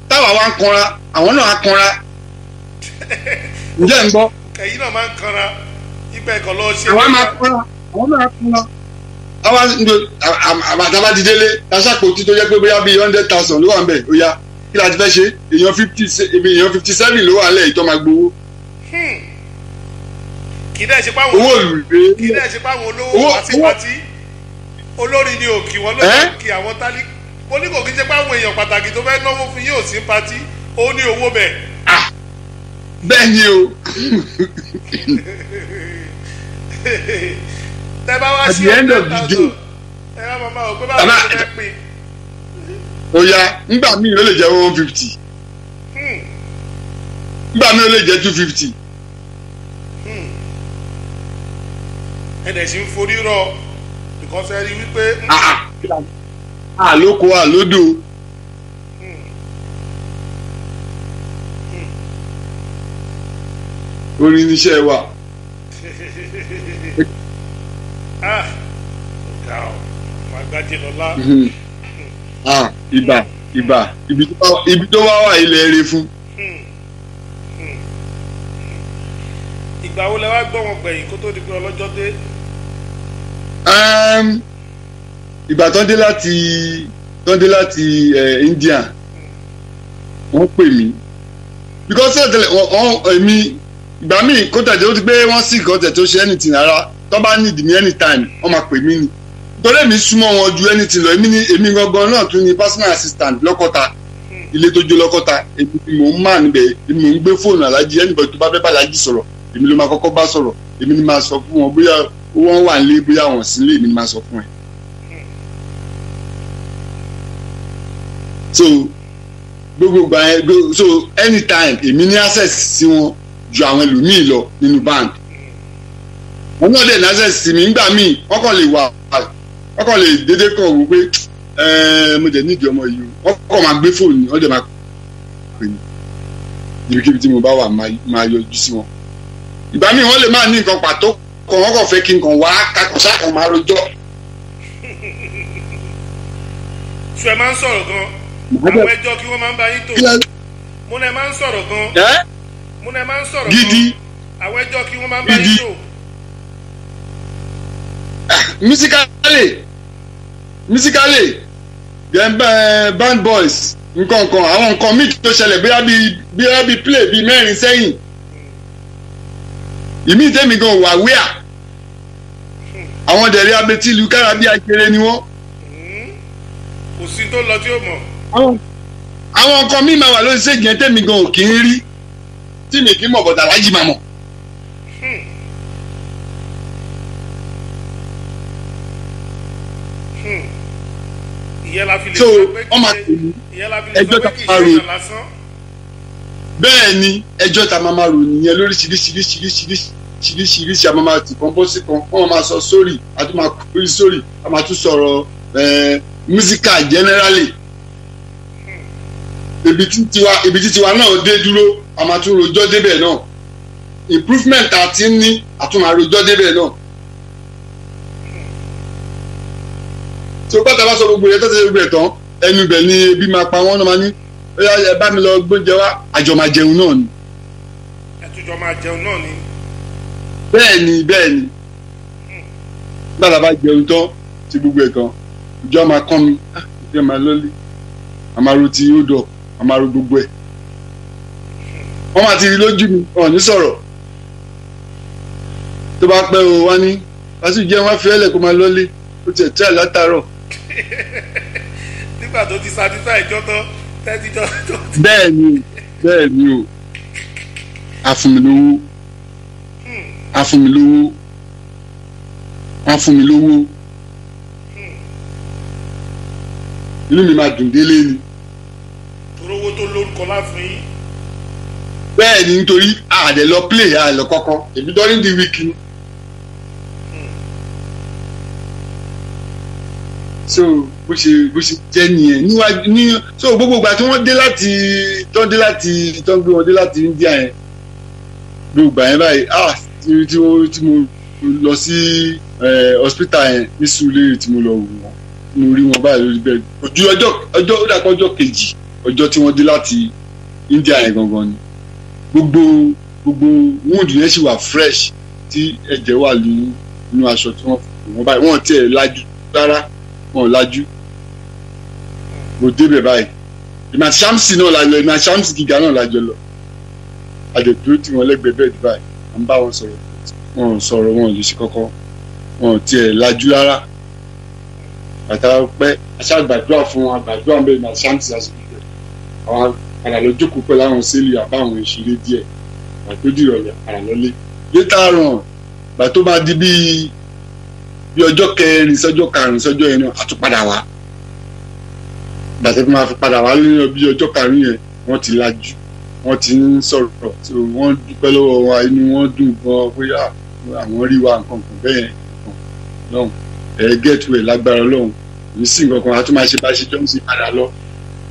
[SPEAKER 2] táwa wá ń kanra àwọn náà á kanra. ǹjẹ́ ń gbọ́.
[SPEAKER 1] ẹ̀yin náà máa ń kanra ibẹ̀ kan lọ ṣe.
[SPEAKER 2] àwa máa kanra àwọn náà á kanra. àbàtàbà ti délé taṣàpò tí tó jẹ́ pé bóyá bíi 100,000 ló wà ń bẹ̀ ó yá kí la ti fẹ́ ṣe èèyàn 57 ló wà lẹ́yìn tó máa gbowó.
[SPEAKER 1] kì í dẹ́ ṣe páwọn olówó pátí olórí ni ò kí wọn ló ń kí àwọn tálí mo ní kò kí ṣe páwọn èèyàn pàtàkì tó fẹ́ náwó fún yóò sí pátí ó ní owó bẹ̀.
[SPEAKER 2] bẹ́ẹ̀ ni o.
[SPEAKER 1] tẹ bá wá sí 100,000 ẹ wá máa wò pé báwo ló fẹ́ pín.
[SPEAKER 2] ó yá nígbà míì ló lè jẹ́ 150 nígbà míì ló lè jẹ́ 250.
[SPEAKER 1] ẹ̀dẹ̀ sì ń forí rọ because ẹ rí wípé.
[SPEAKER 2] àlóko àlódò. orin níṣẹ́ wa.
[SPEAKER 1] ọ̀gá ọ̀ máa gbájẹ́ lọ́lá.
[SPEAKER 2] ibà ibà ibi tó wá ilẹ̀ eré fún.
[SPEAKER 1] ìgbà wo lẹ wá gbọ́ wọn gbẹ̀yìn kó tó di pé ọlọ́jọ́ dé.
[SPEAKER 2] ìgbà tó dé láti India wọ́n pè mí because èmi ìgbà míì kó tẹ̀jẹ́ ó ti pé wọ́n sì kọ́ tẹ̀ tó ṣe anything rárá tó bá need me anytime wọ́n máa pè mí ni torí èmi súnmọ́ wọn ju anything lọ èmi gangan náà tún ní personal assistant lọ́kọ́ta ilé tó jó lọ́kọ́ta èmi mò ń mà níbẹ̀ èmi mò ń gbé fóònù alájí anybody tó bá fẹ́ bá alájí sọ̀rọ̀ èmi ló máa kọ́kọ́ bá sọ̀rọ̀ èmi ni máa sọ fún wọn bóyá wọ́n wà nílé bóyá wọ́n sí nílé èmi ni máa sọ fún ẹ. so gbogbo gbà yẹn so anytime èmi ní access sí wọn ju àwọn ẹlòmíì lọ nínú band wọn náà dẹ̀ ní access sí mi nígbà míì wọ́n kàn lè dédé kàn wò pé mo jẹ̀ nídìí ọmọ yìí wọ́n kàn máa gbé fóònù wọ́n dẹ̀ máa pè mí ibikíbi tí mo bá wà máa yọjú sí wọn ìgbà míì wọ́n lè máa ní nǹkan pàtó kan wọ́n kàn fẹ́ kí n kàn wá kakọ̀ṣá kan máa rojọ́.
[SPEAKER 1] ṣé ẹ máa ń sọ̀rọ̀ gan àwọn ẹjọ́ kí wọ́n máa ń bá yín tò mo náà máa ń sọ̀rọ̀ gan mo náà máa ń sọ̀rọ̀ gan àwọn ẹjọ́ kí wọ́n máa ń bá yín tò. musically then band boys nǹkan àwọn nǹkan míì tó ṣẹlẹ̀ bóyá bíi play bíi mẹ́rin sẹ́yìn ìmí tẹ́mi gan wà wíà àwọn dẹ̀rẹ́ abetí ìlú kára bí akéré ni wọ́n. kò sí tó lọ tí ó mọ̀.
[SPEAKER 2] àwọn nǹkan míì máa wà lórí stage yẹn tẹ́mi gan ò kí ń rí tí mi kì í mọ̀ bọ̀dà lájì máa mọ̀.
[SPEAKER 1] ìyẹn la fi lè sọ pé
[SPEAKER 2] ẹjọ́ ta máa rò bẹ́ẹ̀ ni ẹjọ́ ta máa rò nìyẹn lóríṣiríṣiríṣiríṣiríṣi àmọ́ máa ti kan bó sí kan wọ́n máa sọ sórí àti máa kúrú sórí a máa tún sọ̀rọ̀ musical generally ibi tí tiwa náà dé dúró a máa tún rojọ́ débẹ̀ náà improvement àti ní àtúnmọ̀ rojọ́ débẹ̀ náà. tó bá tàbá sọ gbogbo yẹn tó ṣe gbogbo ẹ̀ tán ẹnu ibẹ̀ ni ebi máa pa wọ́n náà máa ní ẹ bá mi lọ gbóúnjẹ wá àjọ máa jẹun náà ni.
[SPEAKER 1] ẹtùjọ máa jẹun náà ni.
[SPEAKER 2] bẹ́ẹ̀ ni gbàdá bá jẹun tán ti gbogbo ẹ̀ tán ìjọ máa kán mi ìjọ máa lọ́lé àmàrò tí ó dọ̀ àmàrò gbogbo ẹ̀ wọ́n máa ti rí lójú mi ọ̀ ní sọ̀rọ̀ tó bá pẹ́ o wá ní pàṣẹ jẹun wá fi ẹlẹ̀ kó máa lọ́lé ó tiẹ̀ tí àlátàárọ̀.
[SPEAKER 1] nígbà tó ti satisfy ìjọ tán tẹ́tíjọ́ tó.
[SPEAKER 2] bẹ́ẹ̀ ni o afúnmilówó inú mi máa dùn délé ni.
[SPEAKER 1] torówó tó lórúkọ láfún yín.
[SPEAKER 2] bẹ́ẹ̀ ni nítorí àdè lọ play àlọ́ kọ́kọ́ èmi during the week ni. so bó ṣe jẹ́ nìyẹn níwájú ní so gbogbo ìgbà tí wọ́n dé láti tó ń gbé wọn dé láti India yẹn gbogbo ìgbà yẹn báyìí tí mo lọ sí hospital yẹn ní Surulere tí mo lọ wò wọ́n mo rí wọn báyìí lórí bẹ́ẹ̀ ojú ọjọ́ ó dàpọ̀ ọjọ́ kejì ọjọ́ tí wọ́n dé láti India yẹn gangan ni gbogbo wound yẹn sì wà fresh tí ẹ̀jẹ̀ wà nínú aṣọ tí wọ́n fún wọn báyìí wọ́n tiẹ̀ lajú rárá wọn lajú mo débẹ̀ báyìí ìmọ̀ àti Shamsi náà la lọ ìmọ̀ àti Shamsi gíga náà la jọ lọ àdèdúró tí wọ́n lẹ́gbẹ̀ẹ́ bẹ́ẹ̀ báyìí à ń bá wọn sọ̀rọ̀ wọn lè ṣe kọ́kọ́ wọn tiẹ̀ lajú rárá bàtà pẹ́ aṣáàgbàdúrà fún wọn àgbàdúrà bẹ́ẹ̀ ìmọ̀ àti Shamsi lásìkò bẹ́ẹ̀ àwọn padà lọ jókòó pẹ̀lú àwọn sẹ́lì àbáwọn ìṣeré díẹ̀ àtòdì ìrọ̀lẹ́ padà lọlé létà ràn bàtó máa di bí ọjọ́ kẹrin sọ́jọ́ karùn-ún sọ́jọ́ yẹn náà àtúpadà wá bàtẹ́ fi máa fi padà wá lórí bí ọjọ́ karùn-ún yẹn wọ́n ti lajú wọ́n ti ń sọ̀rọ̀ tí wọ́n dúpẹ́ lọ́wọ́ wa inú wọn dùn gan pé àwọn rí wa nǹkan kan bẹ́ẹ̀ yẹn lọ́hùn gẹ́ẹ̀tù ẹ̀ lágbára lọ́hùn kò sí nǹkan kan a tún máa ṣe bá ṣe jọ́ ń sì padà lọ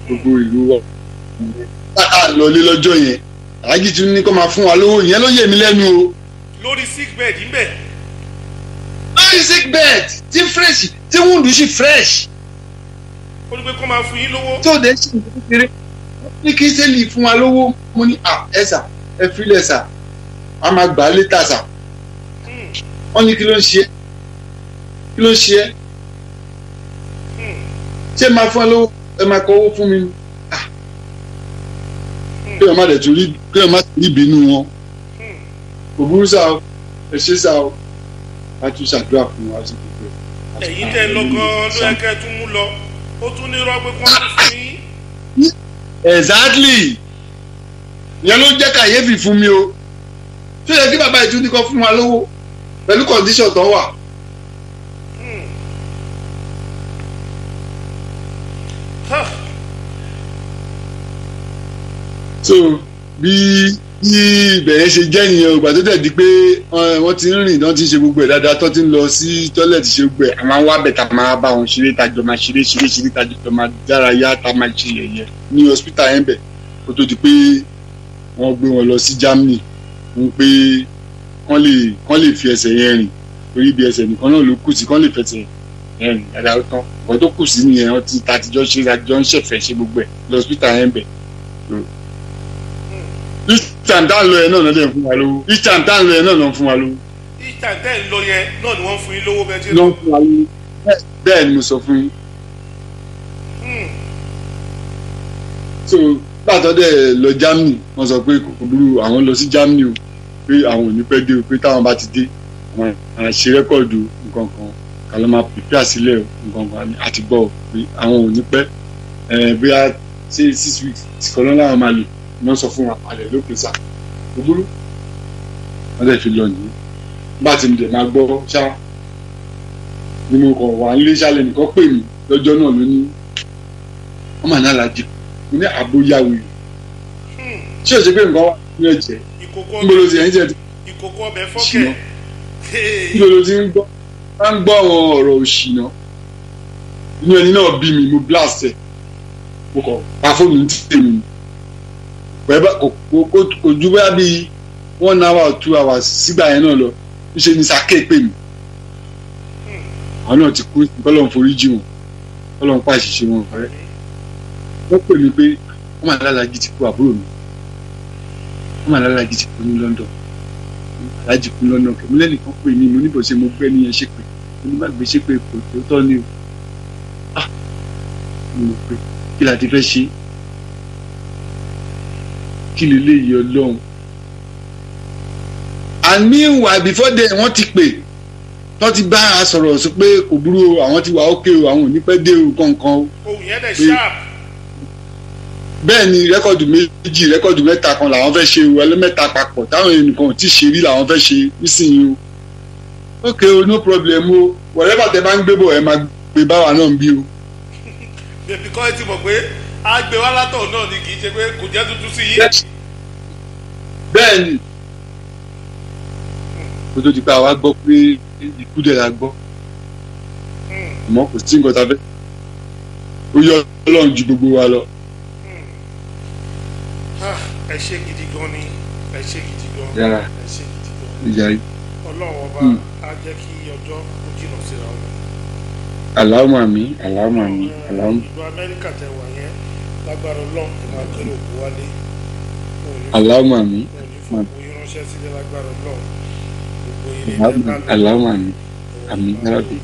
[SPEAKER 2] gbogbo ìlú wọ̀ bàtà lọlé lọ́jọ́ yẹn àájì tún ní kó máa fún wa lówó ìyẹn ló yé mi lẹ́nu o.
[SPEAKER 1] lórí sick bed ń bẹ̀.
[SPEAKER 2] lórí sick bed tí fresh tí wúndù sí fresh
[SPEAKER 1] ó ní pé kó máa fún yín lówó.
[SPEAKER 2] tó dé sí ìlú kékeré ní kí sẹ́ẹ̀lì fún wa lówó mo ní ẹ sà ẹ filẹ̀ sà a máa gbà á létà sà. wọ́n ní kí ló ń ṣe ṣé máa fún ẹ lówó ẹ máa kọ owó fún mi kí ẹ má dẹ̀ tún rí ìbínú wọn kò burú sá o ẹ ṣe sá o a tún ṣàdúrà fún wa sí gbogbo ẹ.
[SPEAKER 1] ẹ̀yin tẹ́ lọ gan-an ló yẹ kẹ́ ẹ tún mú lọ ó tún ní rọ́ọ̀gbẹ́ kó tún fún yín.
[SPEAKER 2] exactly ìyẹn ló jẹ́ kàyéfì fún mi o tó yẹ kí bàbá ìtúndí kan fún wa lówó pẹ̀lú condition tó wà. so bí ìbẹ̀rẹ̀ ṣe jẹ́ nìyẹn o ìgbà tó tẹ̀ di pé wọ́n ti ń rìn náà ti ń ṣe gbogbo ẹ̀ dáadáa tó ti ń lọ sí tọ́lẹ̀tì ṣe gbogbo ẹ̀ a máa ń wá bẹ̀ tá a máa bá wọn ṣeré tajọ máa ṣeré tajọ máa dárayá tá a máa ṣe yẹ̀yẹ́ ní hospital yẹn bẹ̀ kó tó di pé wọ́n gbé wọn lọ sí Germany ń pé kán lè fi ẹsẹ̀ yẹn rìn torí ibi ẹsẹ̀ nìkan náà ló kù sí kán lè fẹsẹ̀ yẹn rìn dáadáa tán ọ̀gọ́ tó kù sí nìyẹn wọ́n ti tàtijọ́ ṣe àjọ ń ṣẹ̀fẹ̀ ṣe gbogbo ẹ̀ lọ hospital yẹn bẹ̀. each time tá à ń lọ yẹn náà lọ́dẹ̀ fún wa lówó each time tá à ń lọ yẹn náà lọ́ fún wa lówó.
[SPEAKER 1] each time tẹ́ ẹ̀ ń lọ yẹn náà ni wọ́n fún yín lówó bẹ́ẹ̀ tí.
[SPEAKER 2] lọ́ fún wa lówó bẹ́ẹ̀ ni mo sọ fún yín. so gbàtọ́ dẹ̀ lọ Germany wọ́n sọ pé kò burú àwọn lọ sí Germany o pé àwọn ò ní pẹ́ dé o pé táwọn bá ti dé àwọn àṣe rẹ́kọ̀dù nǹkan kan kà ló máa pèpè àsílẹ̀ nǹkan kan àti gbọ́ ọ pé àwọn ò ní pẹ́ bóyá ṣe 6 weeks kan lọ́la àwọn máa lò ní wọ́n sọ fún wa palẹ̀ lókè sá kò burú wọ́n dẹ̀ fi lọ nìyí bá ti dẹ̀ máa gbọ́ ṣá ni mo kàn wà nílé ṣálẹ̀ nìkan pè mí lọ́jọ́ náà ló ní wọ́n mà ní alájí mo ní àbóyáwó ṣé o ṣe pé nǹkan wà ní ẹ̀jẹ̀ níbo ló ti ẹ̀ ń jẹ́
[SPEAKER 1] ìkòkò ọbẹ̀ fọ́kẹ̀
[SPEAKER 2] níbo ló ti ń gbọ́ máa ń gbọ́ àwọn ọ̀rọ̀ òṣì náà inú ẹni náà bí mi mo blast ẹ̀ mo kàn pa fóònù ní tèmi kò ju bóyá bíi 1 hour or 2 hours sígbà yẹn náà lọ níṣẹ́ ni sake pè mí àwọn náà ti kú kọ́lọ́n forí jì wọ́n kọ́lọ́n pa àṣìṣe wọn rẹ́ wọ́n pè mí pé wọ́n máa lálàájì ti kú àbúrò mi wọ́n máa lálàájì ti kú ní London aláàjì kú London kẹ̀mí lẹ́nìkan pè mí mo níbo ṣe mo gbẹ́ níyẹn ṣépè mo ní má gbé ṣépè kò tó tọ́ ni o mo pè kí la ti fẹ́ ṣe kí lè léyìí Ọlọ́run and meanwhile before then wọ́n ti pè wọ́n ti bá a sọ̀rọ̀ sọ pé kò burú o àwọn ti wà ókè o àwọn ò ní pẹ́ dé o kankan o.
[SPEAKER 1] ohun yẹn dẹ̀ sharp.
[SPEAKER 2] bẹ́ẹ̀ ni rẹ́kọ̀dù méjì rẹ́kọ̀dù mẹ́ta kan làwọn fẹ́ ṣe o ẹlẹ́mẹ́ta papọ̀ táwọn ènìyàn tí ṣe rí làwọn fẹ́ ṣe nísìnyí o. ok o no problem o whatever tẹ bá ń gbé bọ̀ ẹ máa gbé báwa náà ń bí o.
[SPEAKER 1] bèbí kọ́ ẹ ti mọ̀ pé àgbẹ̀ wa látọ̀ náà ni kì í ṣe pé kò jẹ́ tuntun sí yìí.
[SPEAKER 2] bẹ́ẹ̀ ni kó tó di pé àwa gbọ́ pé ikú dẹ̀ la gbọ́ àmọ́ kò sí nǹkan tá a fẹ́ ó yọ Ọlọ́run ju gbogbo wa lọ.
[SPEAKER 1] ẹ ṣe gidi gan ni ẹ ṣe gidi gan
[SPEAKER 2] yàrá
[SPEAKER 1] ẹ ṣe gidi gan
[SPEAKER 2] ìyá yìí.
[SPEAKER 1] Ọlọ́run ọba á jẹ́ kí ọjọ́ kó jìnnà síra wọn.
[SPEAKER 2] Allahumma àmín Allahumma àmín Allahumma.
[SPEAKER 1] ìlú Amẹ́ríkà tẹ wà yẹn lágbára Ọlọ́run tó máa kéré òkú wálé.
[SPEAKER 2] Allahumma àmín.
[SPEAKER 1] òní fún òkú yín ránṣẹ́ sílé lágbára Ọlọ́run.
[SPEAKER 2] Allahumma àmín àmín yàrá bí.